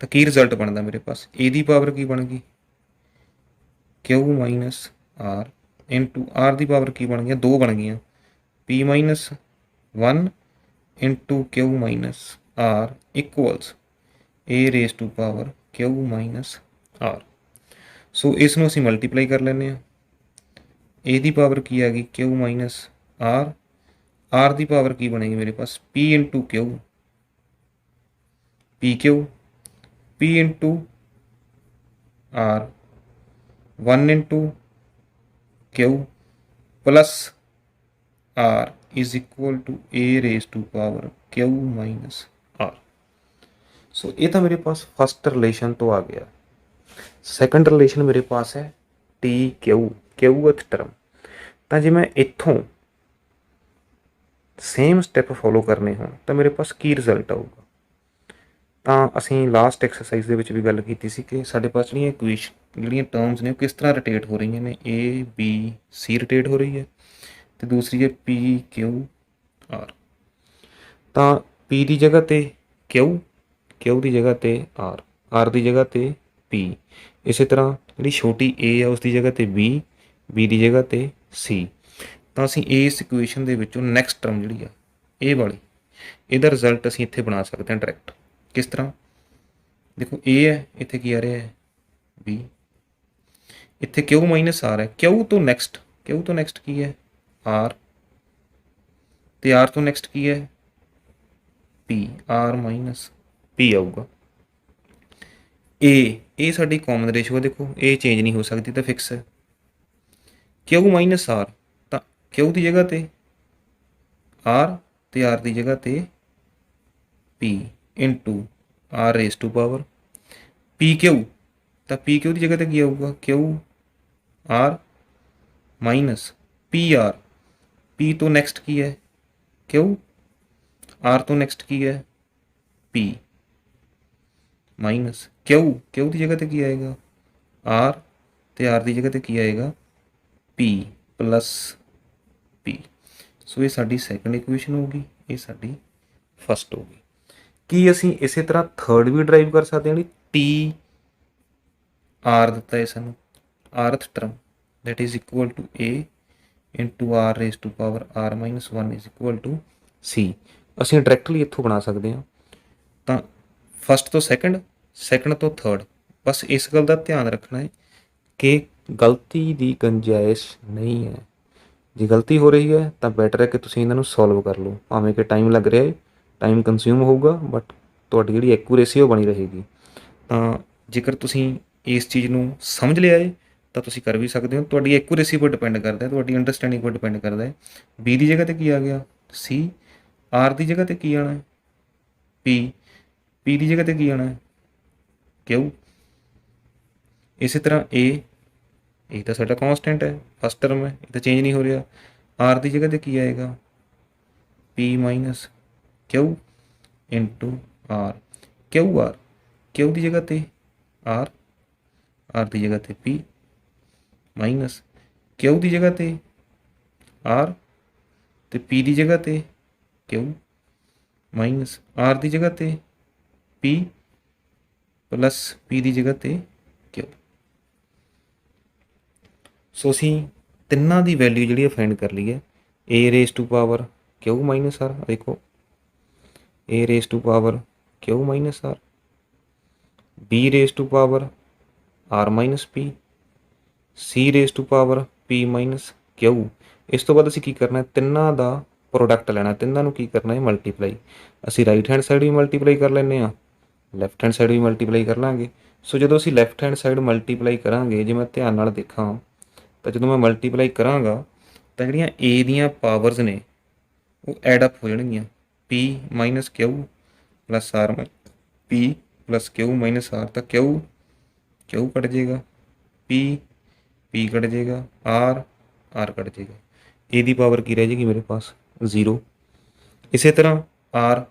ਤਾਂ ਕੀ ਰਿਜ਼ਲਟ ਬਣਦਾ ਮੇਰੇ ਪਾਸ, a ਦੀ ਪਾਵਰ ਕੀ ਬਣ ਗਈ, q-r ਇੰਟੂ r ਦੀ ਪਾਵਰ ਕੀ ਬਣ ਗਈਆਂ, 2 ਬਣ ਗਈਆਂ, p-1 into q-r equals a raise to power q-r। So ਇਸ ਨੂੰ ਅਸੀਂ ਮਲਟੀਪਲਾਈ ਕਰ ਲੈਂਦੇ ਹਾਂ। a ਦੀ ਪਾਵਰ ਕੀ ਆ ਗਈ, q-r, r ਦੀ ਪਾਵਰ ਕੀ ਬਣੇਗੀ ਮੇਰੇ ਪਾਸ, p into q, p into r, 1 into q plus r is equal to a raise to power q-r। So ਇਹ ਤਾਂ ਮੇਰੇ ਪਾਸ ਫਸਟ ਰਿਲੇਸ਼ਨ ਤੋਂ ਆ ਗਿਆ। ਸੈਕੰਡ ਰਿਲੇਸ਼ਨ ਮੇਰੇ ਪਾਸ ਹੈ qth ਟਰਮ। ਤਾਂ ਜੇ ਮੈਂ ਇੱਥੋਂ ਸੇਮ ਸਟੈਪ ਫੋਲੋ ਕਰਨੇ ਹੋਣ ਤਾਂ ਮੇਰੇ ਪਾਸ ਕੀ ਰਿਜ਼ਲਟ ਆਊਗਾ, ਤਾਂ ਅਸੀਂ ਲਾਸਟ ਐਕਸਰਸਾਈਜ਼ ਦੇ ਵਿੱਚ ਵੀ ਗੱਲ ਕੀਤੀ ਸੀ ਕਿ ਸਾਡੇ ਪਾਸ ਜਿਹੜੀਆਂ ਇਕੁਏਸ਼ਨ ਜਿਹੜੀਆਂ ਟਰਮਸ ਨੇ ਉਹ ਕਿਸ ਤਰ੍ਹਾਂ ਰੋਟੇਟ ਹੋ ਰਹੀਆਂ ਨੇ, ਏ ਬੀ ਸੀ ਰੋਟੇਟ ਹੋ ਰਹੀ ਹੈ ਤੇ ਦੂਸਰੀ ਹੈ ਪੀ ਕਿਊ ਆਰ। ਤਾਂ ਪੀ ਦੀ ਜਗ੍ਹਾ ਤੇ ਕਿਊ, ਕਿਊ ਦੀ ਜਗ੍ਹਾ ਤੇ ਆਰ, ਆਰ ਦੀ ਜਗ੍ਹਾ ਤੇ ਪੀ। ਇਸੇ ਤਰ੍ਹਾਂ ਜਿਹੜੀ ਛੋਟੀ ਏ ਆ ਉਸ ਦੀ ਜਗ੍ਹਾ ਤੇ ਬੀ, ਬੀ ਦੀ ਜਗ੍ਹਾ ਤੇ ਸੀ। ਤਾਂ ਅਸੀਂ ਇਸ ਇਕੁਏਸ਼ਨ ਦੇ ਵਿੱਚੋਂ ਨੈਕਸਟ ਟਰਮ ਜਿਹੜੀ ਆ ਇਹ ਵਾਲੀ, ਇਹਦਾ ਰਿਜ਼ਲਟ ਅਸੀਂ ਇੱਥੇ ਬਣਾ ਸਕਦੇ ਹਾਂ ਡਾਇਰੈਕਟ। ਕਿਸ ਤਰ੍ਹਾਂ? ਦੇਖੋ ਏ ਹੈ, ਇੱਥੇ ਕੀ ਆ ਰਿਹਾ ਹੈ ਬੀ, ਇੱਥੇ ਕਿਊ ਮਾਈਨਸ ਆਰ ਹੈ, ਕਿਊ ਤੋਂ ਨੈਕਸਟ, ਕਿਊ ਤੋਂ ਨੈਕਸਟ ਕੀ ਹੈ ਆਰ, ਤੇ ਆਰ ਤੋਂ ਨੈਕਸਟ ਕੀ ਹੈ ਪੀ, ਆਰ ਮਾਈਨਸ ਪੀ ਆਊਗਾ। ਇਹ ਸਾਡੀ ਕਾਮਨ ਰੇਸ਼ੋ ਹੈ, ਦੇਖੋ ਇਹ ਚੇਂਜ ਨਹੀਂ ਹੋ ਸਕਦੀ ਤਾਂ ਫਿਕਸ ਹੈ। ਕਿਊ ਮਾਈਨਸ ਆਰ, ਤਾਂ ਕਿਊ ਦੀ ਜਗ੍ਹਾ ਤੇ ਆਰ ਤੇ ਆਰ ਦੀ ਜਗ੍ਹਾ ਤੇ P into R raise to power P Q, ਤਾਂ ਪੀ ਕਿਊ ਦੀ ਜਗ੍ਹਾ ਤੇ ਕੀ ਆਊਗਾ Q R minus P R, P ਤੋਂ ਨੈਕਸਟ ਕੀ ਹੈ ਕਿਊ, ਆਰ ਤੋਂ ਨੈਕਸਟ ਕੀ ਹੈ ਪੀ ਮਾਈਨਸ ਕਿਊ, ਕਿਊ ਦੀ ਜਗ੍ਹਾ ਤੇ ਕੀ ਆਏਗਾ ਆਰ ਤੇ ਆਰ ਦੀ ਜਗ੍ਹਾ ਤੇ ਕੀ ਆਏਗਾ ਪੀ ਪਲਸ ਪੀ। ਸੋ ਇਹ ਸਾਡੀ ਸੈਕੰਡ ਇਕੁਏਸ਼ਨ ਹੋਊਗੀ, ਇਹ ਸਾਡੀ ਫਸਟ ਹੋਊਗੀ। ਕੀ ਅਸੀਂ ਇਸੇ ਤਰ੍ਹਾਂ ਥਰਡ ਵੀ ਡਰਾਈਵ ਕਰ ਸਕਦੇ ਹਾਂ? ਟੀ ਆਰ ਦਿੱਤਾ ਹੈ ਸਾਨੂੰ, ਆਰਥ term that is equal to a into r raised to power r minus 1 is equal to c। ਅਸੀਂ ਡਾਇਰੈਕਟਲੀ ਇੱਥੋਂ ਬਣਾ ਸਕਦੇ ਹਾਂ। ਤਾਂ ਫਸਟ ਤੋਂ ਸੈਕੰਡ, ਸੈਕੰਡ ਤੋਂ ਥਰਡ, ਬਸ ਇਸ ਗੱਲ ਦਾ ਧਿਆਨ ਰੱਖਣਾ ਹੈ ਕਿ ਗਲਤੀ ਦੀ ਗੁੰਜਾਇਸ਼ ਨਹੀਂ ਹੈ। ਜੇ ਗਲਤੀ ਹੋ ਰਹੀ ਹੈ ਤਾਂ ਬੈਟਰ ਹੈ ਕਿ ਤੁਸੀਂ ਇਹਨਾਂ ਨੂੰ ਸੋਲਵ ਕਰ ਲਓ, ਭਾਵੇਂ ਕਿ ਟਾਈਮ ਲੱਗ ਰਿਹਾ ਹੈ, ਟਾਈਮ ਕੰਜ਼ਿਊਮ ਹੋਊਗਾ, ਬਟ ਤੁਹਾਡੀ ਜਿਹੜੀ ਐਕੂਰੇਸੀ ਉਹ ਬਣੀ ਰਹੇਗੀ। ਤਾਂ ਜੇਕਰ ਤੁਸੀਂ ਇਸ ਚੀਜ਼ ਨੂੰ ਸਮਝ ਲਿਆ ਹੈ ਤਾਂ ਤੁਸੀਂ ਕਰ ਵੀ ਸਕਦੇ ਹੋ। ਤੁਹਾਡੀ ਐਕੂਰੇਸੀ ਪਰ ਡਿਪੈਂਡ ਕਰਦਾ ਹੈ, ਤੁਹਾਡੀ ਅੰਡਰਸਟੈਂਡਿੰਗ ਪਰ ਡਿਪੈਂਡ ਕਰਦਾ ਹੈ। ਬੀ ਦੀ ਜਗ੍ਹਾ ਤੇ ਕੀ ਆ ਗਿਆ ਸੀ, ਆਰ ਦੀ ਜਗ੍ਹਾ ਤੇ ਕੀ ਆਣਾ ਹੈ ਪੀ, ਪੀ ਦੀ ਜਗ੍ਹਾ ਤੇ ਕੀ ਆਣਾ ਹੈ ਕਿਊ। ਇਸੇ ਤਰ੍ਹਾਂ ਇਹ ਤਾਂ ਸਾਡਾ ਕਾਂਸਟੈਂਟ ਹੈ, ਫਸਟ ਟਰਮ ਹੈ, ਇਹ ਤਾਂ ਚੇਂਜ ਨਹੀਂ ਹੋ ਰਿਹਾ। ਆਰ ਦੀ ਜਗ੍ਹਾ ਤੇ ਕੀ ਆਏਗਾ ਪੀ ਮਾਈਨਸ ਕਿਊ ਇੰਟੂ ਆਰ, ਕਿਊ ਆਰ, ਕਿਊ ਦੀ ਜਗ੍ਹਾ ਤੇ ਆਰ, ਆਰ ਦੀ ਜਗ੍ਹਾ ਤੇ ਪੀ ਮਾਈਨਸ ਕਿਊ ਦੀ ਜਗ੍ਹਾ ਤੇ ਆਰ ਤੇ ਪੀ ਦੀ ਜਗ੍ਹਾ ਤੇ ਕਿਊ ਮਾਈਨਸ ਆਰ ਦੀ ਜਗ੍ਹਾ ਤੇ ਪੀ ਪਲਸ ਪੀ ਦੀ ਜਗ੍ਹਾ ਤੇ ਕਿਊ। ਸੋ ਅਸੀਂ ਤਿੰਨਾਂ ਦੀ ਵੈਲਿਊ ਜਿਹੜੀ ਫਾਈਂਡ ਕਰ ਲਈ ਹੈ। A raise to power Q minus R, ਦੇਖੋ A raise to power Q minus R, B raise to power R minus P, C raise to power P minus Q. ਇਸ ਤੋਂ ਬਾਅਦ ਅਸੀਂ ਕੀ ਕਰਨਾ, ਤਿੰਨਾਂ ਦਾ ਪ੍ਰੋਡਕਟ ਲੈਣਾ, ਤਿੰਨਾਂ ਨੂੰ ਕੀ ਕਰਨਾ ਹੈ ਮਲਟੀਪਲਾਈ। ਅਸੀਂ ਰਾਈਟ ਹੈਂਡ ਸਾਈਡ ਵੀ ਮਲਟੀਪਲਾਈ ਕਰ ਲੈਂਦੇ ਹਾਂ, ਲੈਫਟ ਹੈਂਡ ਸਾਈਡ ਵੀ ਮਲਟੀਪਲਾਈ ਕਰ ਲਾਂਗੇ। ਸੋ ਜਦੋਂ ਅਸੀਂ ਲੈਫਟ ਹੈਂਡ ਸਾਈਡ ਮਲਟੀਪਲਾਈ ਕਰਾਂਗੇ, ਜੇ ਮੈਂ ਧਿਆਨ ਨਾਲ ਦੇਖਾਂ ਤਾਂ ਜਦੋਂ ਮੈਂ ਮਲਟੀਪਲਾਈ ਕਰਾਂਗਾ ਤਾਂ ਜਿਹੜੀਆਂ ਏ ਦੀਆਂ ਪਾਵਰਸ ਨੇ ਉਹ ਐਡ ਅਪ ਹੋ ਜਾਣਗੀਆਂ। ਪੀ ਮਾਈਨਸ ਕਿਊ ਪਲਸ ਆਰ, ਪੀ ਪਲਸ ਕਿਊ ਮਾਈਨਸ ਆਰ, ਤਾਂ ਕਿਊ ਕਿਊ ਕੱਟ ਜਾਏਗਾ, ਪੀ ਪੀ ਕੱਟ ਜਾਏਗਾ, ਆਰ ਆਰ ਕੱਟ ਜਾਏਗਾ। ਏ ਦੀ ਪਾਵਰ ਕੀ ਰਹਿ ਜਾਏਗੀ ਮੇਰੇ ਪਾਸ 0। ਇਸੇ ਤਰ੍ਹਾਂ ਆਰ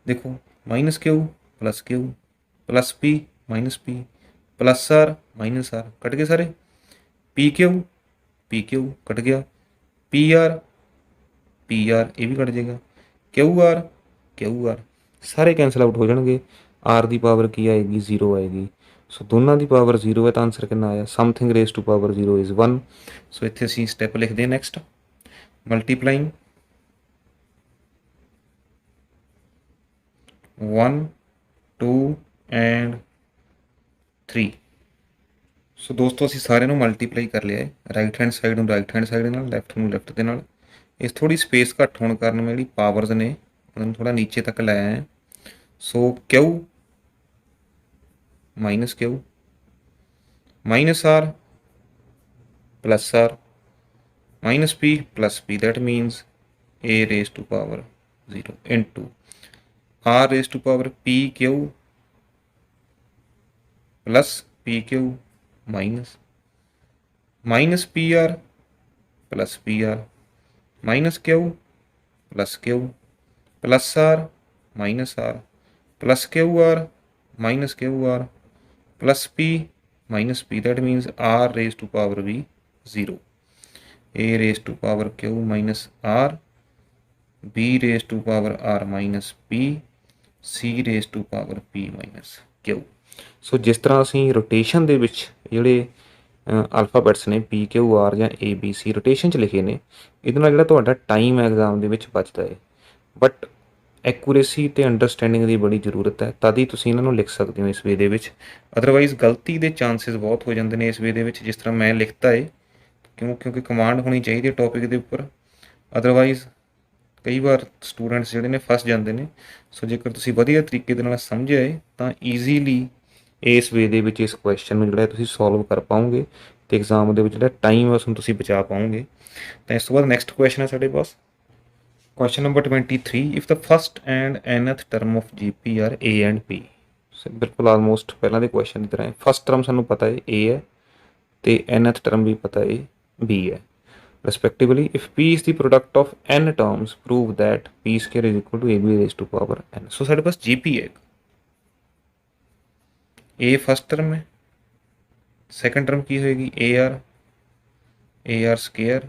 ਦੇਖੋ ਮਾਈਨਸ ਕਿਊ ਪਲਸ ਪੀ ਮਾਈਨਸ ਪੀ ਪਲਸ ਆਰ ਮਾਈਨਸ ਆਰ, ਕੱਟ ਗਏ ਸਾਰੇ। ਪੀ ਕਿਊ ਕੱਟ ਗਿਆ, ਪੀ ਆਰ ਇਹ ਵੀ ਕੱਟ ਜਾਏਗਾ, ਕਿਊ ਆਰ ਸਾਰੇ ਕੈਂਸਲ ਆਊਟ ਹੋ ਜਾਣਗੇ। ਆਰ ਦੀ ਪਾਵਰ ਕੀ ਆਏਗੀ 0 ਆਏਗੀ। ਸੋ ਦੋਨਾਂ ਦੀ ਪਾਵਰ 0 ਹੈ ਤਾਂ ਆਨਸਰ ਕਿੰਨਾ ਆਇਆ something raise to power 0 is 1। So ਇੱਥੇ ਅਸੀਂ ਸਟੈਪ ਲਿਖਦੇ ਹਾਂ ਨੈਕਸਟ, ਮਲਟੀਪਲਾਈਂਗ 1 2 ਐਂਡ 3। ਸੋ ਦੋਸਤੋ ਅਸੀਂ ਸਾਰਿਆਂ ਨੂੰ ਮਲਟੀਪਲਾਈ ਕਰ ਲਿਆ ਹੈ, ਰਾਈਟ ਹੈਂਡ ਸਾਈਡ ਨੂੰ ਰਾਈਟ ਹੈਂਡ ਸਾਈਡ ਦੇ ਨਾਲ, ਲੈਫਟ ਨੂੰ ਲੈਫਟ ਦੇ ਨਾਲ। ਇਸ ਥੋੜ੍ਹੀ ਸਪੇਸ ਘੱਟ ਹੋਣ ਕਾਰਨ ਮੈਂ ਜਿਹੜੀ ਪਾਵਰਸ ਨੇ ਉਹਨਾਂ ਨੂੰ ਥੋੜ੍ਹਾ ਨੀਚੇ ਤੱਕ ਲੈ ਆਇਆ। So Q minus R plus r minus p plus p, that means a raised to power 0 into r raised to power pq plus pq minus pr plus pr minus q plus q plus r minus r plus qr minus QR plus P minus P, that means R raised to power V 0. A raised to power Q minus R, B raised to power R minus P, C raised to power P minus Q. ਸੋ ਜਿਸ ਤਰ੍ਹਾਂ ਅਸੀਂ rotation ਦੇ ਵਿੱਚ ਜਿਹੜੇ alphabets ਨੇ ਪੀ Q R ਜਾਂ A B C rotation 'ਚ ਲਿਖੇ ਨੇ, ਇਹਦੇ ਨਾਲ ਜਿਹੜਾ ਤੁਹਾਡਾ ਟਾਈਮ ਐਗਜ਼ਾਮ ਦੇ ਵਿੱਚ ਬਚਦਾ ਹੈ। ਬਟ ਐਕੂਰੇਸੀ ਅਤੇ ਅੰਡਰਸਟੈਂਡਿੰਗ ਦੀ ਬੜੀ ਜ਼ਰੂਰਤ ਹੈ, ਤਦ ਹੀ ਤੁਸੀਂ ਇਹਨਾਂ ਨੂੰ ਲਿਖ ਸਕਦੇ ਹੋ ਇਸ ਵੇ ਦੇ ਵਿੱਚ। ਅਦਰਵਾਈਜ਼ ਗਲਤੀ ਦੇ ਚਾਂਸਿਸ ਬਹੁਤ ਹੋ ਜਾਂਦੇ ਨੇ ਇਸ ਵੇ ਦੇ ਵਿੱਚ, ਜਿਸ ਤਰ੍ਹਾਂ ਮੈਂ ਲਿਖਤਾ ਹੈ, ਕਿਉਂਕਿ ਕਮਾਂਡ ਹੋਣੀ ਚਾਹੀਦੀ ਹੈ ਟੋਪਿਕ ਦੇ ਉੱਪਰ। ਅਦਰਵਾਈਜ਼ ਕਈ ਵਾਰ ਸਟੂਡੈਂਟਸ ਜਿਹੜੇ ਨੇ ਫਸ ਜਾਂਦੇ ਨੇ। ਸੋ ਜੇਕਰ ਤੁਸੀਂ ਵਧੀਆ ਤਰੀਕੇ ਦੇ ਨਾਲ ਸਮਝਿਆ ਹੈ ਤਾਂ ਈਜ਼ੀਲੀ ਇਸ ਵੇ ਦੇ ਵਿੱਚ ਇਸ ਕੁਐਸਚਨ ਨੂੰ ਜਿਹੜਾ ਤੁਸੀਂ ਸੋਲਵ ਕਰ ਪਾਓਗੇ ਅਤੇ ਐਗਜ਼ਾਮ ਦੇ ਵਿੱਚ ਜਿਹੜਾ ਟਾਈਮ ਹੈ ਉਸ ਨੂੰ ਤੁਸੀਂ ਬਚਾ ਪਾਓਗੇ। ਤਾਂ ਇਸ ਤੋਂ ਬਾਅਦ ਨੈਕਸਟ ਕੁਐਸਚਨ ਹੈ ਸਾਡੇ ਪਾਸ question number 23, if the first and nth term of GP are A and P। ਬਿਲਕੁਲ ਆਲਮੋਸਟ ਪਹਿਲਾਂ ਦੇ ਕੁਐਸਚਨ ਦੀ ਤਰ੍ਹਾਂ ਹੈ। ਫਸਟ ਟਰਮ ਸਾਨੂੰ ਪਤਾ ਹੈ A ਹੈ ਅਤੇ nth ਟਰਮ ਵੀ ਪਤਾ ਹੈ B ਹੈ respectively. If P is the product of n terms, prove that P square is equal to AB raised to power n. So ਸਾਡੇ ਪਾਸ GP है, A फर्स्ट टर्म है, सेकंड टर्म की होएगी AR square,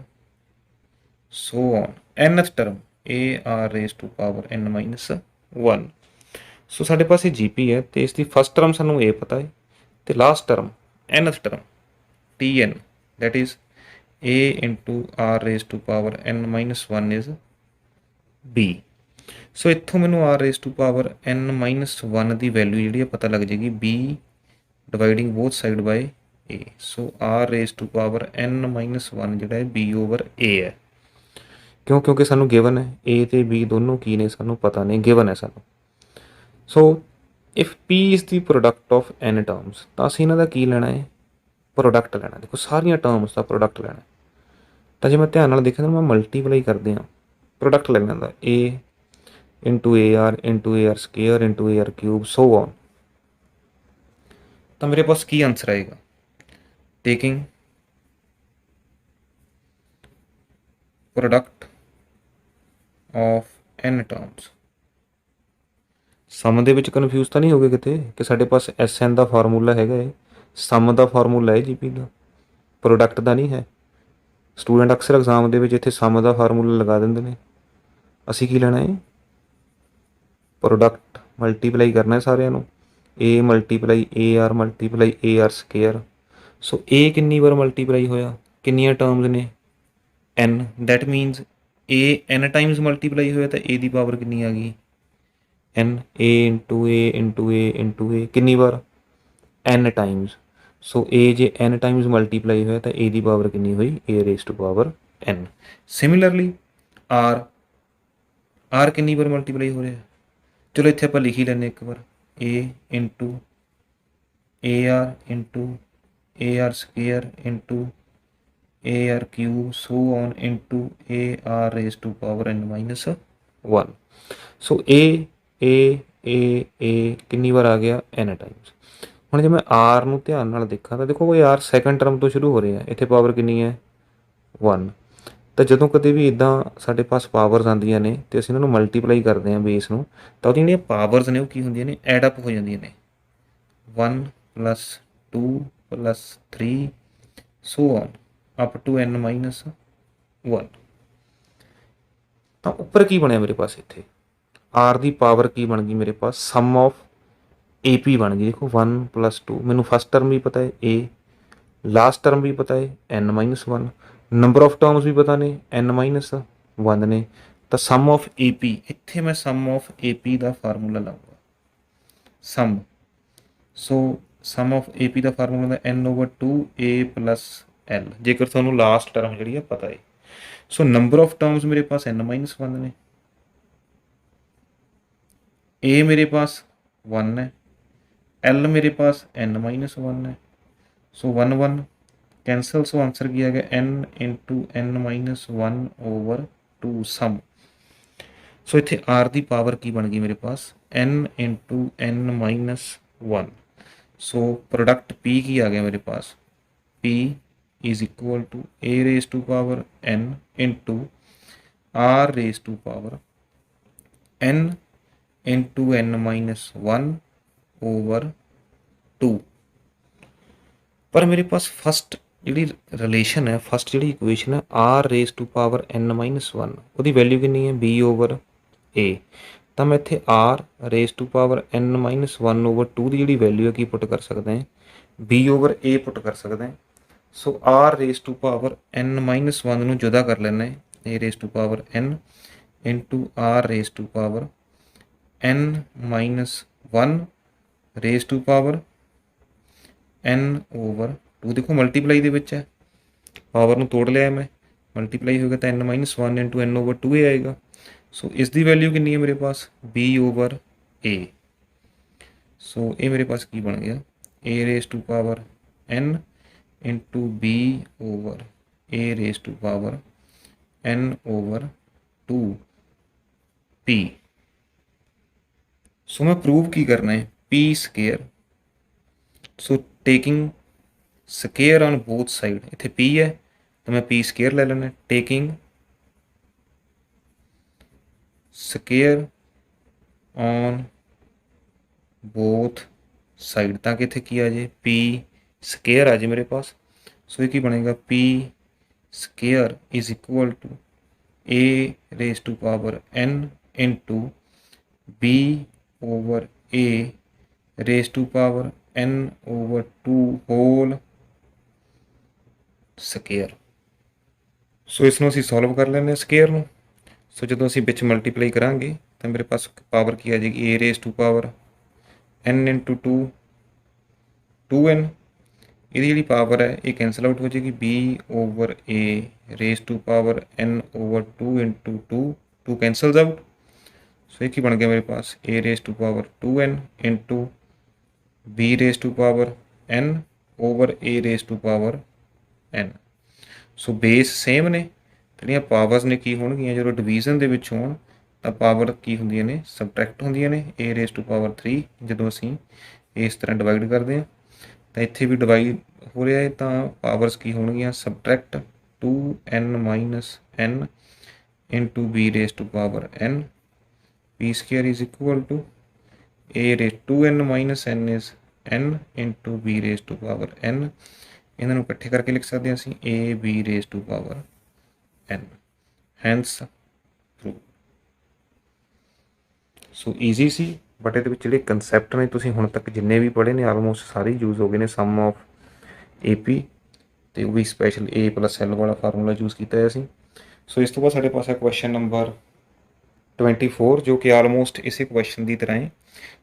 so on, nth term AR raised to power n minus 1. ਸੋ ਸਾਡੇ ਪਾਸ ਇਹ GP ਹੈ ਤੇ ਇਸ ਦੀ ਫਸਟ ਟਰਮ ਸਾਨੂੰ A ਪਤਾ ਹੈ ਤੇ last term nth term TN, that is A into R raised to power n minus 1 is B. ਸੋ ਇੱਥੋਂ ਮੈਨੂੰ R raised to power n minus 1 the value ਜਿਹੜੀ ਹੈ ਪਤਾ ਲੱਗ ਜਾਏਗੀ B dividing both side by A. So R raised to power n minus 1 ਜਿਹੜਾ ਹੈ B over A ਹੈ। ਕਿਉਂਕਿ ਸਾਨੂੰ ਗਿਵਨ ਹੈ A ਤੇ B ਦੋਨੋਂ ਕੀ ਨੇ ਸਾਨੂੰ ਪਤਾ ਨਹੀਂ, ਗਿਵਨ ਹੈ ਸਾਨੂੰ। ਸੋ if P is the product of n terms, ਤਾਂ ਅਸੀਂ ਇਹਨਾਂ ਦਾ ਕੀ ਲੈਣਾ ਹੈ, ਪ੍ਰੋਡਕਟ ਲੈਣਾ। ਦੇਖੋ ਸਾਰੀਆਂ ਟਰਮਸ ਦਾ ਪ੍ਰੋਡਕਟ ਲੈਣਾ। ਤਾਂ ਜੇ ਮੈਂ ਧਿਆਨ ਨਾਲ ਦੇਖਾਂ ਤਾਂ ਮੈਂ ਮਲਟੀਪਲਾਈ ਕਰਦੇ ਹਾਂ, ਪ੍ਰੋਡਕਟ ਲੈ ਲੈਂਦਾ A into AR into AR square into AR cube so on. ਤਾਂ ਮੇਰੇ ਪਾਸ ਕੀ ਆਂਸਰ ਆਏਗਾ, taking product of n terms. Sum ਦੇ ਵਿੱਚ ਕਨਫਿਊਜ਼ ਤਾਂ ਨਹੀਂ ਹੋ ਗਏ ਕਿਤੇ ਕਿ ਸਾਡੇ ਪਾਸ SN ਦਾ ਫਾਰਮੂਲਾ ਹੈਗਾ ਹੈ, ਸਮ ਦਾ ਫਾਰਮੂਲਾ ਹੈ GP ਦਾ, ਪ੍ਰੋਡਕਟ ਦਾ ਨਹੀਂ ਹੈ। ਸਟੂਡੈਂਟ ਅਕਸਰ ਐਗਜ਼ਾਮ ਦੇ ਵਿੱਚ ਇੱਥੇ ਸਮ ਦਾ ਫਾਰਮੂਲਾ ਲਗਾ ਦਿੰਦੇ ਨੇ। ਅਸੀਂ ਕੀ ਲੈਣਾ ਹੈ, ਪ੍ਰੋਡਕਟ ਮਲਟੀਪਲਾਈ ਕਰਨਾ ਹੈ ਸਾਰਿਆਂ ਨੂੰ, A multiply AR multiply AR square. So A ਕਿੰਨੀ ਵਾਰ ਮਲਟੀਪਲਾਈ ਹੋਇਆ, ਕਿੰਨੀਆਂ ਟਰਮਸ ਨੇ n, that means A n times multiply ਹੋਇਆ ਤਾਂ A ਦੀ ਪਾਵਰ ਕਿੰਨੀ ਆ ਗਈ n, A into A into A into A ਕਿੰਨੀ ਵਾਰ n ਟਾਈਮਸ। ਸੋ A ਜੇ n ਟਾਈਮਸ ਮਲਟੀਪਲਾਈ ਹੋਇਆ ਤਾਂ A ਦੀ ਪਾਵਰ ਕਿੰਨੀ ਹੋਈ, A raise to power n। Similarly R ਕਿੰਨੀ ਵਾਰ ਮਲਟੀਪਲਾਈ ਹੋ ਰਿਹਾ, ਚਲੋ ਇੱਥੇ ਆਪਾਂ ਲਿਖ ਹੀ ਲੈਂਦੇ ਇੱਕ ਵਾਰ, A into AR into AR square into AR cube so on into AR raise to power n minus 1। So A ਕਿੰਨੀ ਵਾਰ ਆ ਗਿਆ, n ਟਾਈਮਸ। ਹੁਣ ਜੇ ਮੈਂ R ਨੂੰ ਧਿਆਨ ਨਾਲ ਦੇਖਾਂ ਤਾਂ ਦੇਖੋ ਇਹ R ਸੈਕੰਡ ਟਰਮ ਤੋਂ ਸ਼ੁਰੂ ਹੋ ਰਿਹਾ, ਇੱਥੇ ਪਾਵਰ ਕਿੰਨੀ ਹੈ 1। ਤਾਂ ਜਦੋਂ ਕਦੇ ਵੀ ਇੱਦਾਂ ਸਾਡੇ ਪਾਸ ਪਾਵਰਸ ਆਉਂਦੀਆਂ ਨੇ ਅਤੇ ਅਸੀਂ ਇਹਨਾਂ ਨੂੰ ਮਲਟੀਪਲਾਈ ਕਰਦੇ ਹਾਂ ਬੇਸ ਨੂੰ, ਤਾਂ ਉਹਦੀਆਂ ਜਿਹੜੀਆਂ ਪਾਵਰਸ ਨੇ ਉਹ ਕੀ ਹੁੰਦੀਆਂ ਨੇ, ਐਡ ਅਪ ਹੋ ਜਾਂਦੀਆਂ ਨੇ, 1 + 2 + 3 so on up to n minus 1। ਤਾਂ ਉੱਪਰ ਕੀ ਬਣਿਆ ਮੇਰੇ ਪਾਸ, ਇੱਥੇ R ਦੀ ਪਾਵਰ ਕੀ ਬਣ ਗਈ ਮੇਰੇ ਪਾਸ, ਸਮ ਆਫ AP ਬਣ ਗਈ। ਦੇਖੋ 1 + 2, ਮੈਨੂੰ ਫਸਟ ਟਰਮ ਵੀ ਪਤਾ ਹੈ A, ਲਾਸਟ ਟਰਮ ਵੀ ਪਤਾ ਹੈ n minus 1, number of terms ਵੀ ਪਤਾ ਨੇ n ਮਾਈਨਸ 1 ਨੇ। ਤਾਂ ਸਮ ਆਫ AP, ਇੱਥੇ ਮੈਂ ਸਮ ਆਫ AP ਦਾ ਫਾਰਮੂਲਾ ਲਾਊਂਗਾ, sum. So sum of AP ਦਾ ਫਾਰਮੂਲਾ ਹੁੰਦਾ n/2A + L, ਜੇਕਰ ਤੁਹਾਨੂੰ ਲਾਸਟ ਟਰਮ ਜਿਹੜੀ ਹੈ ਪਤਾ ਹੈ। ਸੋ ਨੰਬਰ ਆਫ ਟਰਮਸ ਮੇਰੇ ਪਾਸ n ਮਾਈਨਸ 1 ਨੇ, A ਮੇਰੇ ਪਾਸ 1 ਹੈ, L ਮੇਰੇ ਪਾਸ n ਮਾਈਨਸ 1 ਹੈ। ਸੋ 1 1 ਕੈਂਸਲ, ਸੋ ਆਂਸਰ ਕੀ ਆ ਗਿਆ, n ਇੰਟੂ n ਮਾਈਨਸ 1/2 ਸਮ। ਸੋ ਇੱਥੇ R ਦੀ ਪਾਵਰ ਕੀ ਬਣ ਗਈ ਮੇਰੇ ਪਾਸ, n ਇੰਟੂ n ਮਾਈਨਸ 1। ਸੋ ਪ੍ਰੋਡਕਟ P ਕੀ ਆ ਗਿਆ ਮੇਰੇ ਪਾਸ, P is equal to A raised to power n into R raised to power n into n minus 1 over 2। पर मेरे पास फस्ट जी रिलेशन है, फस्ट जी इक्वेशन है R raise to power n minus 1, वो value कितनी है b over a। तो मैं इतने R raise to power n minus 1 over 2 की जी वैल्यू है कि पुट कर सकते हैं b ओवर a पुट कर सकते हैं। So R raise to power n minus 1 ਨੂੰ जुदा कर लेना है a raise to power n into R raise to power n minus 1 raise to power n over 2। देखो मल्टीप्लाई ਦੇ ਵਿੱਚ है, पावर ਨੂੰ ਤੋੜ ਲਿਆ मैं, मल्टीप्लाई होगा तो n minus 1 into n over 2 ही आएगा। सो इसकी वैल्यू कितनी है मेरे पास b ओवर a। सो ये मेरे पास की बन गया a raise to power n into b over a raise to power n over 2 p। So मैं प्रूव की करना है p square. So taking square on both side, इतने p है तो मैं p स्केयर ले लेना, taking square on both side ताकि इतने की आ जाए p स्केयर आ जाए मेरे पास। सो ये बनेगा p square is equal to a raise to power n into b over a raise to power n over 2 whole square. So इसनों असीं सॉल्व कर लेंगे स्केयर में। सो जो असीं विच मल्टीप्लाई करांगे तो मेरे पास पावर की आ जाएगी a raise to power n into 2n। ਇਹਦੀ ਜਿਹੜੀ ਪਾਵਰ ਹੈ ਇਹ ਕੈਂਸਲ ਆਊਟ ਹੋ ਜਾਏਗੀ b over a raise to power n over 2 into 2 cancels out. So एक ही बन गया मेरे पास a raise to power 2n into b raise to power n over a raise to power n। So base same ने, ਜਿਹੜੀਆਂ powers ਨੇ ਕੀ ਹੋਣਗੀਆਂ ਜਦੋਂ ਡਿਵੀਜ਼ਨ ਦੇ ਵਿੱਚ ਹੋਣ ਤਾਂ ਪਾਵਰ ਕੀ ਹੁੰਦੀਆਂ ਨੇ ਸਬਟਰੈਕਟ ਹੁੰਦੀਆਂ ਨੇ a रेस टू पावर 3। ਜਦੋਂ ਅਸੀਂ ਇਸ ਤਰ੍ਹਾਂ ਡਿਵਾਈਡ ਕਰਦੇ ਹਾਂ ਤਾਂ ਇੱਥੇ ਵੀ ਡਿਵਾਈਡ ਹੋ ਰਿਹਾ ਹੈ ਤਾਂ ਪਾਵਰਸ ਕੀ ਹੋਣਗੀਆਂ subtract 2n minus n into b raise to power n p square is equal to a raise 2n minus n is n into b raise to power n। ਇਹਨਾਂ ਨੂੰ ਇਕੱਠੇ ਕਰਕੇ ਲਿਖ ਸਕਦੇ ਹਾਂ ਅਸੀਂ a b raise to power n। Hence prove. So easy see, but ये ਜਿਹੜੇ ਕੰਸੈਪਟ ਨੇ ਤੁਸੀਂ ਹੁਣ ਤੱਕ ਜਿੰਨੇ ਵੀ ਪੜ੍ਹੇ ਨੇ ਆਲਮੋਸਟ ਸਾਰੇ ਯੂਜ਼ ਹੋ ਗਏ ਨੇ। ਸਮ ਆਫ AP ਤੇ ਉਹ ਵੀ ਸਪੈਸ਼ਲ a ਪਲਸ l ਵਾਲਾ ਫਾਰਮੂਲਾ ਯੂਜ਼ ਕੀਤਾ ਹੈ ਅਸੀਂ। ਸੋ ਇਸ ਤੋਂ ਬਾਅਦ ਸਾਡੇ ਪਾਸ ਹੈ ਕੁਐਸਚਨ ਨੰਬਰ 24 ਜੋ ਕਿ ਆਲਮੋਸਟ ਇਸੇ ਕੁਐਸਚਨ ਦੀ ਤਰ੍ਹਾਂ ਹੈ।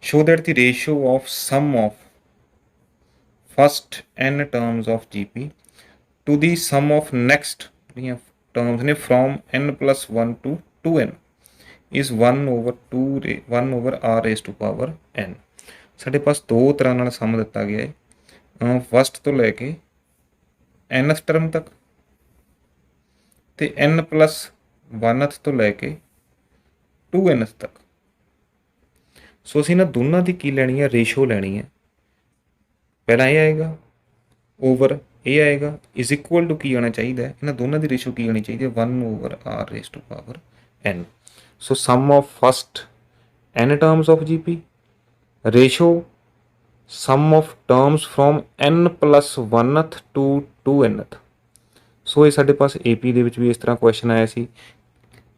Show that the ratio of sum of first n terms of GP to the sum of next ਜਿਹੜੀਆਂ ਟਰਮਸ ਨੇ from n plus 1 to 2n is 1 over r raise to power n। साढ़े पास दो तरह नाल सम दिता गया है, फस्ट तो लैके nth टर्म तक तो n प्लस 1th तो लैके 2nth तक। सो असीं ना दोनों की की लैनी है रेशो लैनी है। पहला ये आएगा ओवर ये आएगा इज इक्वल टू की आना चाहिए, इन्होंने दोनों की रेशो की आनी चाहिए 1 over r raise to power n। So sum of first n terms of GP ratio sum of terms from n plus 1th to 2nth। सो ये साढ़े पास AP ਦੇ ਵਿੱਚ ਵੀ ਇਸ ਤਰ੍ਹਾਂ ਕੁਐਸਚਨ ਆਇਆ ਸੀ।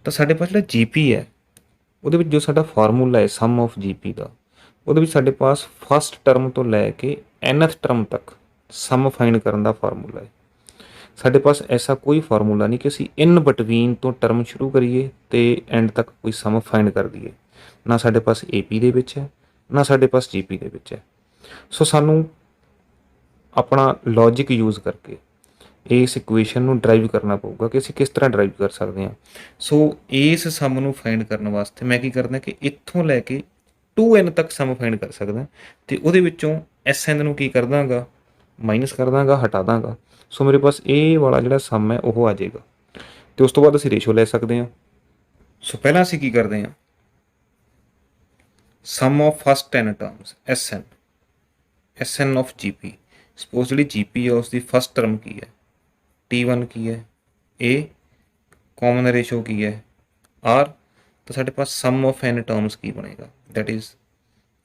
ਤਾਂ ਸਾਡੇ ਪਾਸ ਜਿਹੜਾ GP ਹੈ ਉਹਦੇ ਵਿੱਚ ਜੋ ਸਾਡਾ ਫਾਰਮੂਲਾ ਹੈ ਸਮ ਆਫ GP ਦਾ, ਉਹਦੇ ਵਿੱਚ ਸਾਡੇ ਪਾਸ ਫਸਟ ਟਰਮ ਤੋਂ ਲੈ ਕੇ nth ਟਰਮ ਤੱਕ ਸਮ ਫਾਈਂਡ ਕਰਨ ਦਾ ਫਾਰਮੂਲਾ ਹੈ। ਸਾਡੇ ਪਾਸ ਐਸਾ ਕੋਈ ਫਾਰਮੂਲਾ ਨਹੀਂ ਕਿ ਅਸੀਂ ਇਨ ਬਿਟਵੀਨ ਤੋਂ ਟਰਮ ਸ਼ੁਰੂ ਕਰੀਏ ਤੇ ਐਂਡ ਤੱਕ ਕੋਈ ਸਮ ਫਾਈਂਡ ਕਰ ਦਈਏ। ਨਾ ਸਾਡੇ ਪਾਸ AP ਦੇ ਵਿੱਚ ਹੈ ਨਾ ਸਾਡੇ ਪਾਸ GP ਦੇ ਵਿੱਚ ਹੈ। ਸੋ ਸਾਨੂੰ ਆਪਣਾ ਲੌਜਿਕ ਯੂਜ਼ ਕਰਕੇ ਇਸ ਇਕੁਏਸ਼ਨ ਨੂੰ ਡਰਾਈਵ ਕਰਨਾ ਪਊਗਾ ਕਿ ਅਸੀਂ ਕਿਸ ਤਰ੍ਹਾਂ ਡਰਾਈਵ ਕਰ ਸਕਦੇ ਹਾਂ। ਸੋ ਇਸ ਸਮ ਨੂੰ ਫਾਈਂਡ ਕਰਨ ਵਾਸਤੇ ਮੈਂ ਕੀ ਕਰਦਾ ਕਿ ਇੱਥੋਂ ਲੈ ਕੇ 2n ਤੱਕ ਸਮ ਫਾਈਂਡ ਕਰ ਸਕਦਾ ਤੇ ਉਹਦੇ ਵਿੱਚੋਂ SN ਨੂੰ ਕੀ ਕਰ ਦਾਂਗਾ ਮਾਈਨਸ ਕਰ ਦਾਂਗਾ, ਹਟਾ ਦਾਂਗਾ। ਸੋ ਮੇਰੇ ਪਾਸ ਇਹ ਵਾਲਾ ਜਿਹੜਾ ਸਮ ਹੈ ਉਹ ਆ ਜਾਏਗਾ ਤੇ ਉਸ ਤੋਂ ਬਾਅਦ ਅਸੀਂ ਰੇਸ਼ੋ ਲੈ ਸਕਦੇ ਹਾਂ। ਸੋ ਪਹਿਲਾਂ ਅਸੀਂ ਕੀ ਕਰਦੇ ਹਾਂ sum of first n terms SN of GP। Suppose ਜਿਹੜੀ GP ਹੈ ਉਸ ਦੀ ਫਸਟ ਟਰਮ ਕੀ ਹੈ T1 ਕੀ ਹੈ A, कॉमन रेशो की है R। तो साढ़े पास सम ऑफ n टर्म्स की बनेगा that is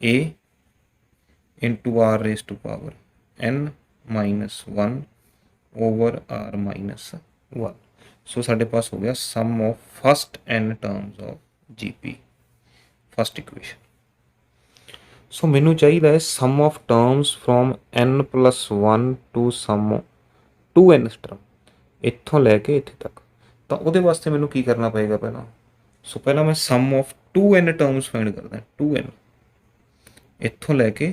A into R raise to power n minus one over R minus one. So साढ़े पास हो गया sum of first n terms of GP, first equation. So मैनू चाहिए sum of terms from n+1 to sum 2n term, इत्थों लैके इत्थे तक। तो वो वास्ते मैनू की करना पेगा पहला। सो पहला मैं सम ऑफ 2n टर्म्स फाइंड करदा, 2n इत्थों लैके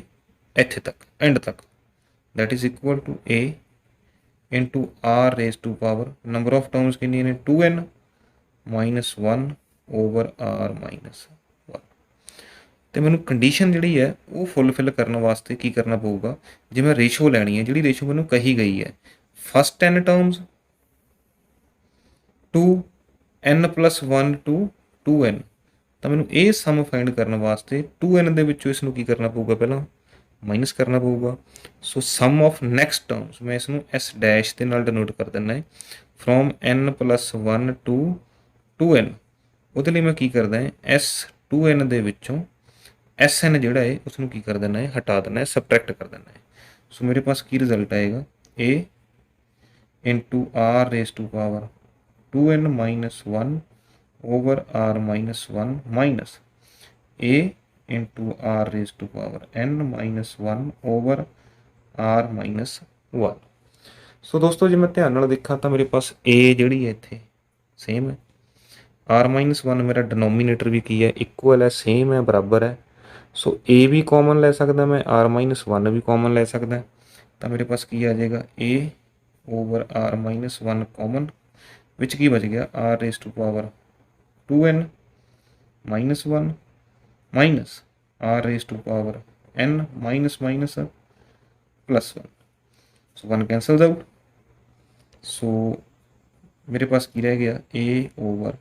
इत्थे तक, एंड तक, that is equal to a into R raise to power number of terms कितनी ने 2n minus one over R minus one. तो मैनू कंडीशन जी है वो फुलफिल करने वास्ते की करना पऊगा, जो मैं रेशो लैनी है, जी रेशो मैनू कही गई है first n terms to n+1 to 2n। तो मैनू ये सम फाइंड करने वास्ते 2n दे विचों इसनू की करना पऊगा, पहला माइनस करना पऊगा। सो सम ऑफ नैक्सट टर्म्स मैं इसनू S डैश के नाल डिनोट कर देना है फ्रॉम n+1 टू 2n। ਉਹਦੇ ਲਈ मैं की करदा है S2n ਦੇ ਵਿੱਚੋਂ SN ਜਿਹੜਾ है उसनू की कर देना है, हटा देना है, सबट्रैक्ट कर देना है। सो मेरे पास की रिजल्ट आएगा A into R raise to power 2n minus one over R minus one minus A into R raise to power n minus one over R minus one. So दोस्तों जे मैं ध्यान नाल देखा तो मेरे पास A जिहड़ी है इत्थे सेम है, आर माइनस वन मेरा डिनोमीनेटर भी की है, इक्वल है, सेम है, बराबर है। सो ए भी कॉमन ले सकदा मैं, आर माइनस वन भी कॉमन ले सकदा। तो मेरे पास की आ जाएगा A over R minus one common, which की बच गया R raise to power 2n minus one minus R raise to power n minus minus plus one. So one cancels out. सो मेरे पास की रह गया A over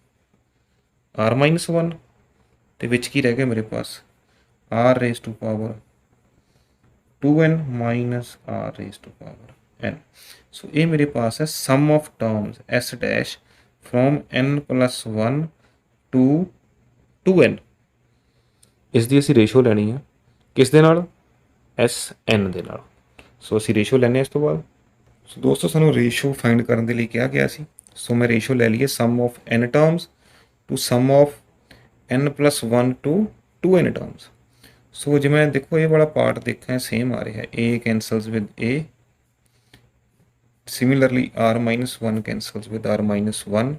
R minus one, तो विच की रह गया मेरे पास R raise to power 2n minus R raise to power n। So ये मेरे पास है sum of terms S dash from n+1 to 2n। इसकी असी रेशो लैनी है किस दे नाल, SN दे नाल। सो असी रेशो लैने इस तो बाद। सो दोस्तों सानू रेशो फाइंड करने के लिए क्या गया सी। सो मैं रेशो ले ली है sum of n terms to sum of n+1 to 2n terms. So जो मैं देखो ये वाला पार्ट देखा है सेम आ रहा है, A cancels with A, similarly R minus one cancels with R minus one.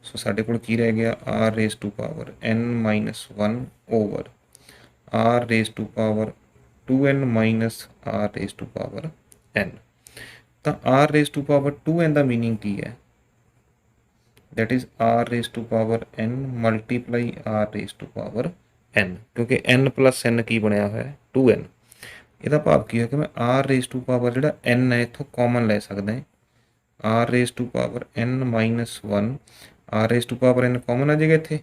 So साढ़े कोल की रह गया R raise to power n minus one over R raise to power 2n minus R raise to power n। तो R raise to power 2n का meaning की है, that is R raise to power n multiply R raise to power n, क्योंकि n+n की बनया हुआ है 2n। ਇਹਦਾ ਭਾਵ ਕੀ ਹੈ ਕਿ मैं आर रेस टू पावर ਜਿਹੜਾ n है इतों कॉमन ले सकते हैं, R raise to power n minus one, R raise to power n common आ जाएगा इतने।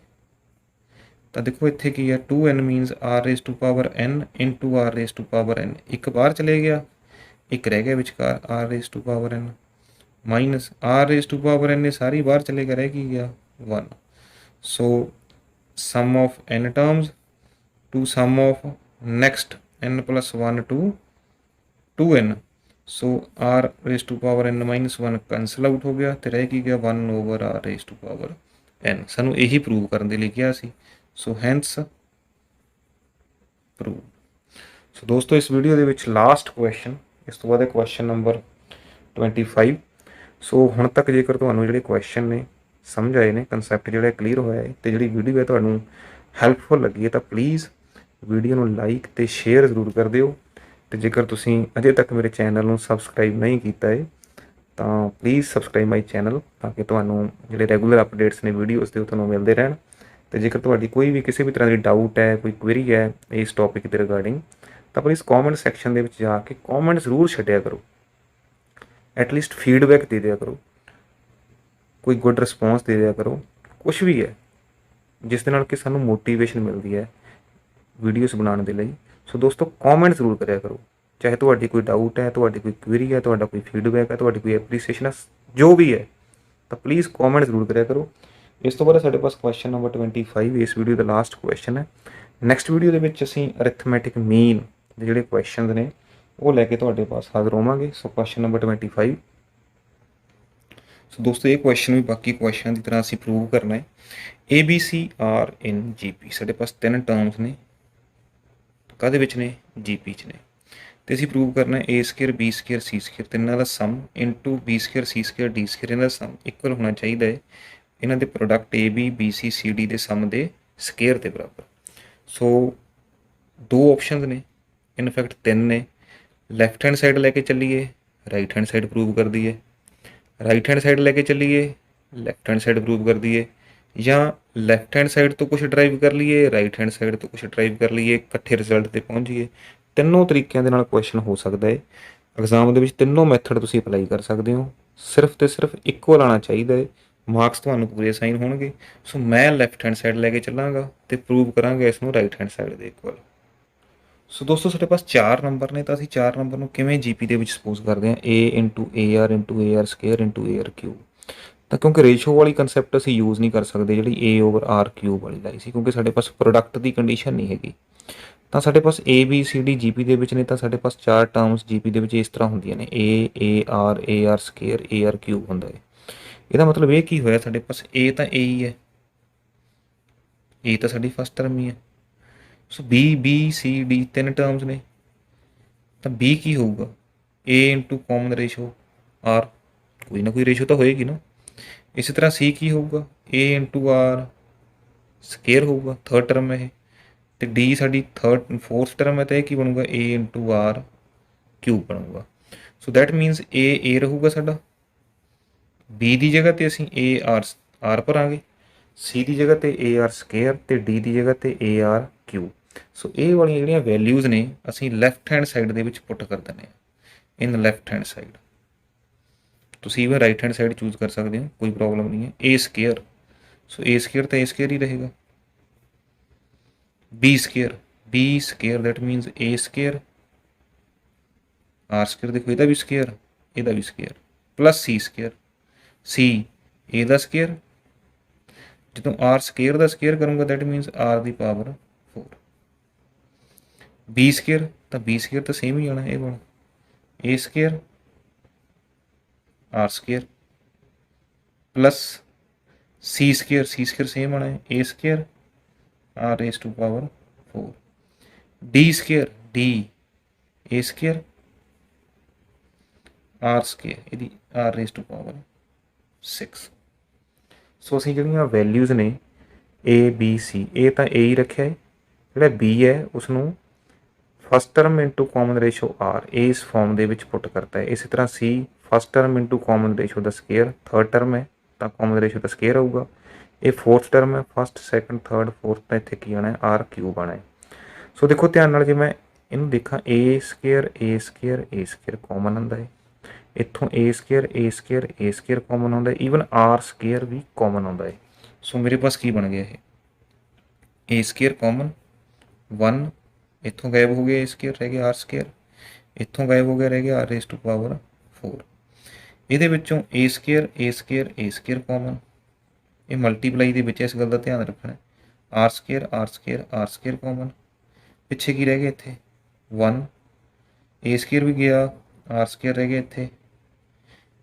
तो देखो इतने की है 2n means R raise to power n into R raise to power n, एक बाहर चले गया, एक रह गया विचकार R raise to power n minus R raise to power n, सारी बाहर चले गया, रह गया one. So sum of n terms to sum of next n+1 to 2n। So R raise to power n minus one cancel out हो गया, तो रह की गया one over R raise to power n। सानू यही प्रूव करने के लिए किया सी। So hence prove. सो दोस्तों इस वीडियो के लास्ट क्वेश्चन, इस तो बाद क्वेश्चन नंबर 25। सो हुण तक जेकर तुहानू जिहड़े क्वेश्चन ने समझ आए ने, कंसैप्ट जिहड़ा क्लीयर होया है, तो जिहड़ी वीडियो है तुहानू हैल्पफुल लगी है, तो प्लीज़ वीडियो ਨੂੰ लाइक तो शेयर जरूर कर दिओ। तो जेकर तुसीं अजे तक मेरे चैनल ਨੂੰ सबसक्राइब नहीं किया है तो प्लीज़ सबसक्राइब माई चैनल, ताकि तुहानू जिहड़े रैगूलर अपडेट्स ने वीडियोज़ के तुहानू मिलते रहन। तो जेकर तुहाडी कोई भी किसी भी तरह की डाउट है, कोई क्वेरी है इस टॉपिक के रिगार्डिंग, तो प्लीज़ कॉमेंट सैक्शन के जाके कॉमेंट जरूर छड्डिया करो, एटलीस्ट फीडबैक दे दिया करो, कोई गुड रिस्पॉन्स दे दिया करो, कुछ भी है जिस दे नाल कि सानू मोटिवेशन मिलती है वीडियोस बनाने के लिए। सो दोस्तों कॉमेंट जरूर कराया करो, चाहे तुहाडी कोई डाउट है, तुहाडी कोई क्वेरी है, तुहाडा कोई फीडबैक है, तुहाडी कोई एप्रीसीएशन है, जो भी है, तो प्लीज़ कॉमेंट जरूर कराया करो। इस तो बाद साढ़े पास क्वेश्चन नंबर 25 इस वीडियो का लास्ट क्वेश्चन है। नैक्सट वीडियो के असीं अरिथमैटिक मीन ਦੇ ਜਿਹੜੇ ਕੁਐਸਚਨਸ ਨੇ ਉਹ ਲੈ ਕੇ ਤੁਹਾਡੇ ਪਾਸ ਹਾਜ਼ਰ ਹੋਵਾਂਗੇ। ਸੋ ਕੁਐਸਚਨ ਨੰਬਰ 25। ਸੋ ਦੋਸਤੋ ਇਹ ਕੁਐਸਚਨ ਵੀ ਬਾਕੀ ਕੁਐਸਚਨ ਦੀ ਤਰ੍ਹਾਂ ਅਸੀਂ ਪ੍ਰੂਵ ਕਰਨਾ ਹੈ। ABC ਆਰ ਇਨ GP, ਸਾਡੇ ਪਾਸ 3 ਟਰਮਸ ਨੇ, ਕਾਹਦੇ ਵਿੱਚ ਨੇ? GP 'ਚ ਨੇ, ਤੇ ਅਸੀਂ ਪ੍ਰੂਵ ਕਰਨਾ A² B² C² ਤਿੰਨਾਂ ਦਾ ਸਮ ਇੰਟੂ B² C² D² ਇਹਨਾਂ ਦਾ ਸਮ ਇਕੁਅਲ ਹੋਣਾ ਚਾਹੀਦਾ ਹੈ ਇਹਨਾਂ ਦੇ ਪ੍ਰੋਡਕਟ AB BC CD ਦੇ ਸਮ ਦੇ ਸਕੇਅਰ ਦੇ ਬਰਾਬਰ। ਸੋ 2 ਆਪਸ਼ਨਸ ਨੇ, ਇਨਫੈਕਟ 3 ਨੇ। ਲੈਫਟ ਹੈਂਡ ਸਾਈਡ ਲੈ ਕੇ ਚੱਲੀਏ, ਰਾਈਟ ਹੈਂਡ ਸਾਈਡ ਪ੍ਰੂਵ ਕਰ ਦਈਏ, ਰਾਈਟ ਹੈਂਡ ਸਾਈਡ ਲੈ ਕੇ ਚੱਲੀਏ, ਲੈਫਟ ਹੈਂਡ ਸਾਈਡ ਪ੍ਰੂਵ ਕਰ ਦਈਏ, ਜਾਂ ਲੈਫਟ ਹੈਂਡ ਸਾਈਡ ਤੋਂ ਕੁਛ ਡਰਾਈਵ ਕਰ ਲਈਏ, ਰਾਈਟ ਹੈਂਡ ਸਾਈਡ ਤੋਂ ਕੁਛ ਡਰਾਈਵ ਕਰ ਲਈਏ, ਇਕੱਠੇ ਰਿਜ਼ਲਟ 'ਤੇ ਪਹੁੰਚ ਜਾਈਏ। ਤਿੰਨੋਂ ਤਰੀਕਿਆਂ ਦੇ ਨਾਲ ਕੁਐਸਚਨ ਹੋ ਸਕਦਾ ਹੈ ਐਗਜ਼ਾਮ ਦੇ ਵਿੱਚ। ਤਿੰਨੋਂ ਮੈਥਡ ਤੁਸੀਂ ਅਪਲਾਈ ਕਰ ਸਕਦੇ ਹੋ, ਸਿਰਫ ਤੇ ਸਿਰਫ ਇਕੁਅਲ ਆਉਣਾ ਚਾਹੀਦਾ ਹੈ, ਮਾਰਕਸ ਤੁਹਾਨੂੰ ਪੂਰੇ ਅਸਾਈਨ ਹੋਣਗੇ। ਸੋ ਮੈਂ ਲੈਫਟ ਹੈਂਡ ਸਾਈਡ ਲੈ ਕੇ ਚੱਲਾਂਗਾ ਤੇ ਪ੍ਰੂਵ ਕਰਾਂਗਾ ਇਸ ਨੂੰ ਰਾਈਟ ਹੈਂਡ ਸਾਈਡ ਦੇ ਇਕੁਅਲ। ਸੋ ਦੋਸਤੋ ਸਾਡੇ ਪਾਸ 4 ਨੰਬਰ ਨੇ, ਤਾਂ ਅਸੀਂ 4 ਨੰਬਰ ਨੂੰ ਕਿਵੇਂ GP ਦੇ ਵਿੱਚ ਸਪੋਜ਼ ਕਰਦੇ ਹਾਂ? A into AR into AR² into AR³ ਤਾਂ ਕਿਉਂਕਿ ਰੇਸ਼ੋ ਵਾਲੀ ਕੰਸੈਪਟ ਅਸੀਂ ਯੂਜ਼ ਨਹੀਂ ਕਰ ਸਕਦੇ ਜਿਹੜੀ A/R³ ਵਾਲੀ ਲਾਈ ਸੀ, ਕਿਉਂਕਿ ਸਾਡੇ ਪਾਸ ਪ੍ਰੋਡਕਟ ਦੀ ਕੰਡੀਸ਼ਨ ਨਹੀਂ ਹੈਗੀ। ਤਾਂ ਸਾਡੇ ਪਾਸ ABCD GP ਦੇ ਵਿੱਚ ਨੇ, ਤਾਂ ਸਾਡੇ ਪਾਸ 4 ਟਰਮਸ GP ਦੇ ਵਿੱਚ ਇਸ ਤਰ੍ਹਾਂ ਹੁੰਦੀਆਂ ਨੇ AR AR² AR³ ਹੁੰਦਾ ਹੈ। ਇਹਦਾ ਮਤਲਬ ਇਹ ਕੀ ਹੋਇਆ? ਸਾਡੇ ਪਾਸ A ਤਾਂ A ਹੀ ਹੈ, A ਤਾਂ ਸਾਡੀ ਫਸਟ ਟਰਮ ਹੀ ਹੈ। ਸੋ B C D 3 ਟਰਮਸ ਨੇ, ਤਾਂ B ਕੀ ਹੋਊਗਾ? A into common ratio R, ਕੋਈ ਨਾ ਕੋਈ ਰੇਸ਼ੋ ਤਾਂ ਹੋਏਗੀ ਨਾ। ਇਸੇ ਤਰ੍ਹਾਂ C ਕੀ ਹੋਊਗਾ? A ਇੰਟੂ R² ਹੋਊਗਾ, ਥਰਡ ਟਰਮ ਹੈ ਇਹ। ਤੇ D ਸਾਡੀ ਫੋਰਥ ਟਰਮ ਹੈ, ਤਾਂ ਇਹ ਕੀ ਬਣੂਗਾ? A ਇੰਟੂ R³ ਬਣੂਗਾ। ਸੋ ਦੈਟ ਮੀਨਸ A ਰਹੂਗਾ ਸਾਡਾ, B ਦੀ ਜਗ੍ਹਾ 'ਤੇ ਅਸੀਂ AR ਭਰਾਂਗੇ, C ਦੀ ਜਗ੍ਹਾ 'ਤੇ AR² ਤੇ D ਦੀ ਜਗ੍ਹਾ 'ਤੇ AR³। ਸੋ ਇਹ ਵਾਲੀਆਂ ਜਿਹੜੀਆਂ ਵੈਲਿਊਜ਼ ਨੇ ਅਸੀਂ ਲੈਫਟ ਹੈਂਡ ਸਾਈਡ ਦੇ ਵਿੱਚ ਪੁੱਟ ਕਰ ਦਿੰਦੇ ਹਾਂ, ਇਨ ਲੈਫਟ ਹੈਂਡ ਸਾਈਡ। ਤੁਸੀਂ even right hand side choose ਕਰ ਸਕਦੇ ਹੋ, ਕੋਈ ਪ੍ਰੋਬਲਮ ਨਹੀਂ ਹੈ। A², ਸੋ A² ਤਾਂ A² ਹੀ ਰਹੇਗਾ। B² that means A² R², ਦੇਖੋ ਇਹਦਾ ਵੀ ਸਕੇਅਰ, ਇਹਦਾ ਵੀ square, plus C², C A ਦਾ ਸਕੇਅਰ, ਜਦੋਂ R² ਦਾ ਸਕੇਅਰ ਕਰੂੰਗਾ ਦੈਟ ਮੀਨਸ R ਦੀ ਪਾਵਰ 4। B² ਤਾਂ B² ਤਾਂ ਸੇਮ ਹੀ ਆਉਣਾ, ਇਹ ਵਾਲਾ A² R² plus C² same ਆਉਣਾ ਹੈ A² R⁴ 4। D² D A² R² ਇਹਦੀ R⁴ 6। ਸੋ ਅਸੀਂ ਜਿਹੜੀਆਂ ਵੈਲਿਊਜ਼ ਨੇ A B C, ਇਹ ਤਾਂ A ਹੀ ਰੱਖਿਆ ਹੈ, ਜਿਹੜਾ B ਹੈ ਉਸਨੂੰ first term into common ratio R ਇਸ ਫਾਰਮ ਦੇ ਵਿੱਚ ਪੁੱਟ ਕਰਤਾ ਹੈ। ਇਸੇ ਤਰ੍ਹਾਂ C first term into common ratio ਦਾ ਸਕੇਅਰ, ਥਰਡ ਟਰਮ ਹੈ ਤਾਂ ਕਾਮਨ ਰੇਸ਼ੋ ਦਾ ਸਕੇਅਰ ਆਊਗਾ। ਇਹ ਫੋਰਥ ਟਰਮ ਹੈ, ਫਸਟ ਸੈਕਿੰਡ ਥਰਡ ਫੋਰਥ, ਤਾਂ ਇੱਥੇ ਕੀ ਆਉਣਾ ਹੈ? R³ ਆਉਣਾ ਹੈ। ਸੋ ਦੇਖੋ ਧਿਆਨ ਨਾਲ, ਜੇ ਮੈਂ ਇਹਨੂੰ ਦੇਖਾਂ A² ਕਾਮਨ ਆਉਂਦਾ ਹੈ, ਇੱਥੋਂ A² ਕਾਮਨ ਆਉਂਦਾ ਹੈ, ਈਵਨ R² ਵੀ ਕਾਮਨ ਆਉਂਦਾ ਹੈ। ਸੋ ਮੇਰੇ ਪਾਸ ਕੀ ਬਣ ਗਿਆ? ਇਹ A² ਕਾਮਨ 1, ਇੱਥੋਂ ਗਾਇਬ ਹੋ ਗਿਆ A² ਰਹਿ ਗਿਆ R², ਇੱਥੋਂ ਗਾਇਬ ਹੋ ਗਿਆ ਰਹਿ ਗਿਆ R⁴ 4। ਇਹਦੇ ਵਿੱਚੋਂ A² ਕਾਮਨ, ਇਹ ਮਲਟੀਪਲਾਈ ਦੇ ਵਿੱਚ ਇਸ ਗੱਲ ਦਾ ਧਿਆਨ ਰੱਖਣਾ। R² ਕਾਮਨ, ਪਿੱਛੇ ਕੀ ਰਹਿ ਗਿਆ? ਇੱਥੇ 1, A² ਵੀ ਗਿਆ, R² ਰਹਿ ਗਿਆ, ਇੱਥੇ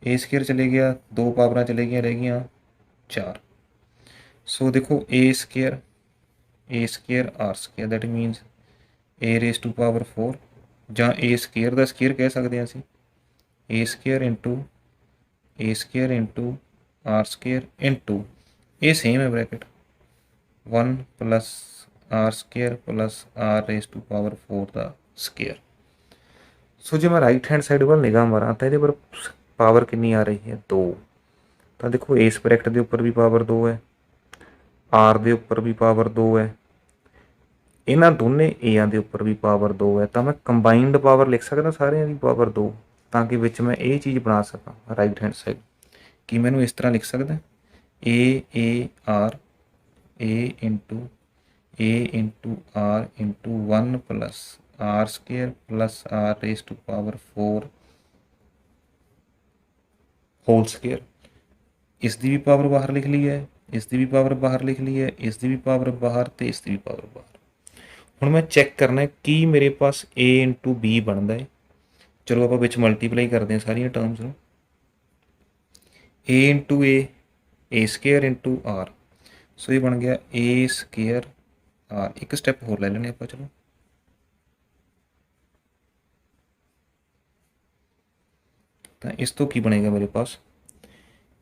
A² ਚਲੇ ਗਿਆ, 2 ਪਾਵਰਾਂ ਚਲੇ ਗਈਆਂ, ਰਹਿ ਗਈਆਂ 4। ਸੋ ਦੇਖੋ A² R² that means A⁴ ਜਾਂ A² ਦਾ ਸਕੇਅਰ ਕਹਿ ਸਕਦੇ ਹਾਂ ਅਸੀਂ, A² ਇੰਟੂ R² ਇੰਟੂ ਇਹ ਸੇਮ ਹੈ bracket 1 plus R² plus R⁴ ਦਾ ਸਕੇਅਰ। ਸੋ ਜੇ ਮੈਂ ਰਾਈਟ ਹੈਂਡ ਸਾਈਡ ਵੱਲ ਨਿਗਾਹ ਮਾਰਾਂ ਤਾਂ ਇਹਦੇ ਪਰ ਪਾਵਰ ਕਿੰਨੀ ਆ ਰਹੀ ਹੈ? 2। ਤਾਂ ਦੇਖੋ ਇਸ ਬ੍ਰੈਕਟ ਦੇ ਉੱਪਰ ਵੀ ਪਾਵਰ 2 ਹੈ, R ਦੇ ਉੱਪਰ ਵੀ ਪਾਵਰ 2 ਹੈ, ਇਹਨਾਂ ਦੋਨੇ ਏਆਂ ਦੇ ਉੱਪਰ ਵੀ ਪਾਵਰ 2 ਹੈ। ਤਾਂ ਮੈਂ ਕੰਬਾਈਨਡ ਪਾਵਰ ਲਿਖ ਸਕਦਾ ਸਾਰਿਆਂ ਦੀ ਪਾਵਰ 2, ਤਾਂ ਕਿ ਵਿੱਚ ਮੈਂ ਇਹ ਚੀਜ਼ ਬਣਾ ਸਕਾਂ ਰਾਈਟ ਹੈਂਡ ਸਾਈਡ। ਕੀ ਮੈਨੂੰ ਇਸ ਤਰ੍ਹਾਂ ਲਿਖ ਸਕਦਾ? A into R into 1 plus R² plus R⁴ whole square. ਇਸ ਦੀ ਵੀ ਪਾਵਰ ਬਾਹਰ ਲਿਖ ਲਈ ਹੈ, ਇਸ ਦੀ ਵੀ ਪਾਵਰ ਬਾਹਰ ਲਿਖ ਲਈ ਹੈ, ਇਸ ਦੀ ਵੀ ਪਾਵਰ ਬਾਹਰ ਤੇ ਇਸ ਦੀ ਵੀ ਪਾਵਰ ਬਾਹਰ। ਹੁਣ ਮੈਂ ਚੈੱਕ ਕਰਨਾ ਹੈ ਕੀ ਮੇਰੇ ਪਾਸ a ਇੰਟੂ ਬੀ ਬਣਦਾ ਹੈ। ਚਲੋ ਆਪਾਂ ਵਿੱਚ ਮਲਟੀਪਲਾਈ ਕਰਦੇ ਹਾਂ ਸਾਰੀਆਂ ਟਰਮਸ ਨੂੰ। a into A square into R. So ਇਹ ਬਣ ਗਿਆ a ਸਕੇਅਰ ਆਰ। ਇੱਕ ਸਟੈਪ ਹੋਰ ਲੈ ਲੈਣੇ ਆਪਾਂ। ਚਲੋ ਤਾਂ ਇਸ ਤੋਂ ਕੀ ਬਣੇਗਾ ਮੇਰੇ ਪਾਸ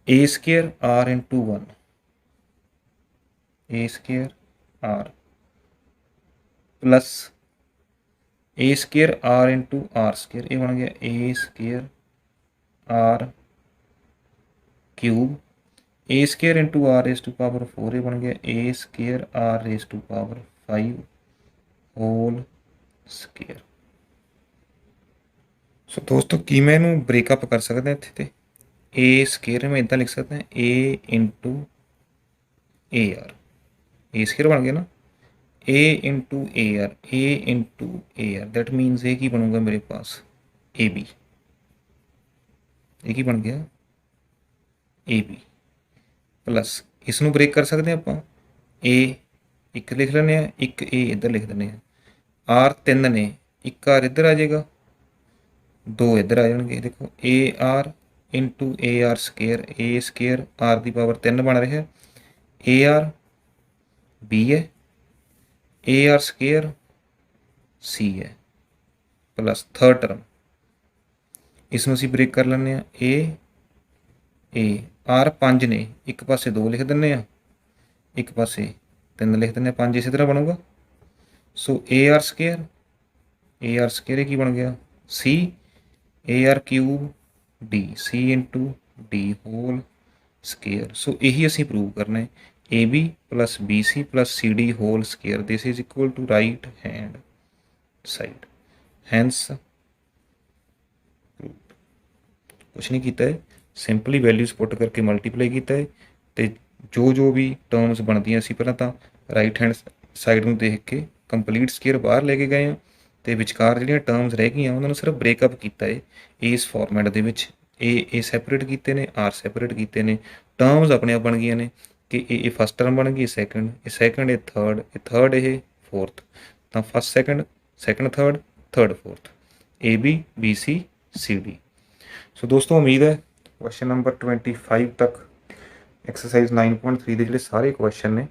a square R into 1 a square R plus A square R into are square. ये बन गया ए square R cube. A square into R raise to power 4। ये बन गया ए square R raise to power 5 whole square. So दोस्तों की मैं इनू ब्रेकअप कर सकते हैं इत्थे ए स्केयर में इदा लिख सकते हैं A into A R. A square बन गया ना a into A R. A into A R that means ये की बनूंगा मेरे पास ए बी। ये की बन गया ए बी प्लस इसनों ब्रेक कर सकते हैं आप ए एक लिख लें एक ए इधर लिख दें आर 3 ने एक आर इधर आ जाएगा 2 इधर आ जाएंगे। देखो A R into A R square. A square R की पावर 3 बन रहा है। ए आर बी है ए आर स्केयर सी है प्लस थर्ड टर्म इसनों असीं ब्रेक कर लें ए आर 5 ने एक पासे 2 लिख दें एक पासे 3 लिख दें 5 इस तरह बनूगा। सो ए आर स्केयर की बन गया C A R cube D C into D whole square. So यही असीं प्रूव करना है A B plus B C plus C D whole square this is equal to right hand side. Hence कुछ नहीं किया है सिंपली वैल्यूज पुट करके multiply किया है तो जो भी टर्म्स बनदियां सी पहलां तां राइट हैंड साइड में देख के कंप्लीट स्केयर बाहर लेके गए हैं तो विचकार जिहड़ियां टर्म्स रह गई उन्होंने सिर्फ ब्रेकअप किया है इस फॉर्मेट दे विच। ए सैपरेट किए ने आर सैपरेट किए ने टर्म्स अपने आप बन गई ने कि ये फस्ट टर्म बन गई सैकेंड ये थर्ड ये फोर्थ। तो first second third fourth A B C C D. So दोस्तों उम्मीद है क्वेश्चन नंबर 25 तक एक्सरसाइज 9.3 के जोड़े सारे क्वेश्चन ने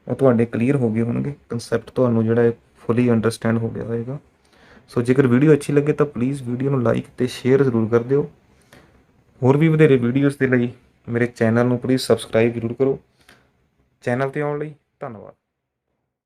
वो तुहाडे क्लीयर हो गए होंगे। कंसैप्ट तुहानूं जिहड़ा फुली अंडरस्टैंड हो गया होगा। सो जेकर वीडियो अच्छी लगे तो प्लीज़ वीडियो को लाइक तो शेयर जरूर कर दिओ। होर भी वधेरे वीडियोज़ के लिए मेरे चैनल को प्लीज़ सबसक्राइब जरूर करो। चैनल ते आउण लई धन्नवाद।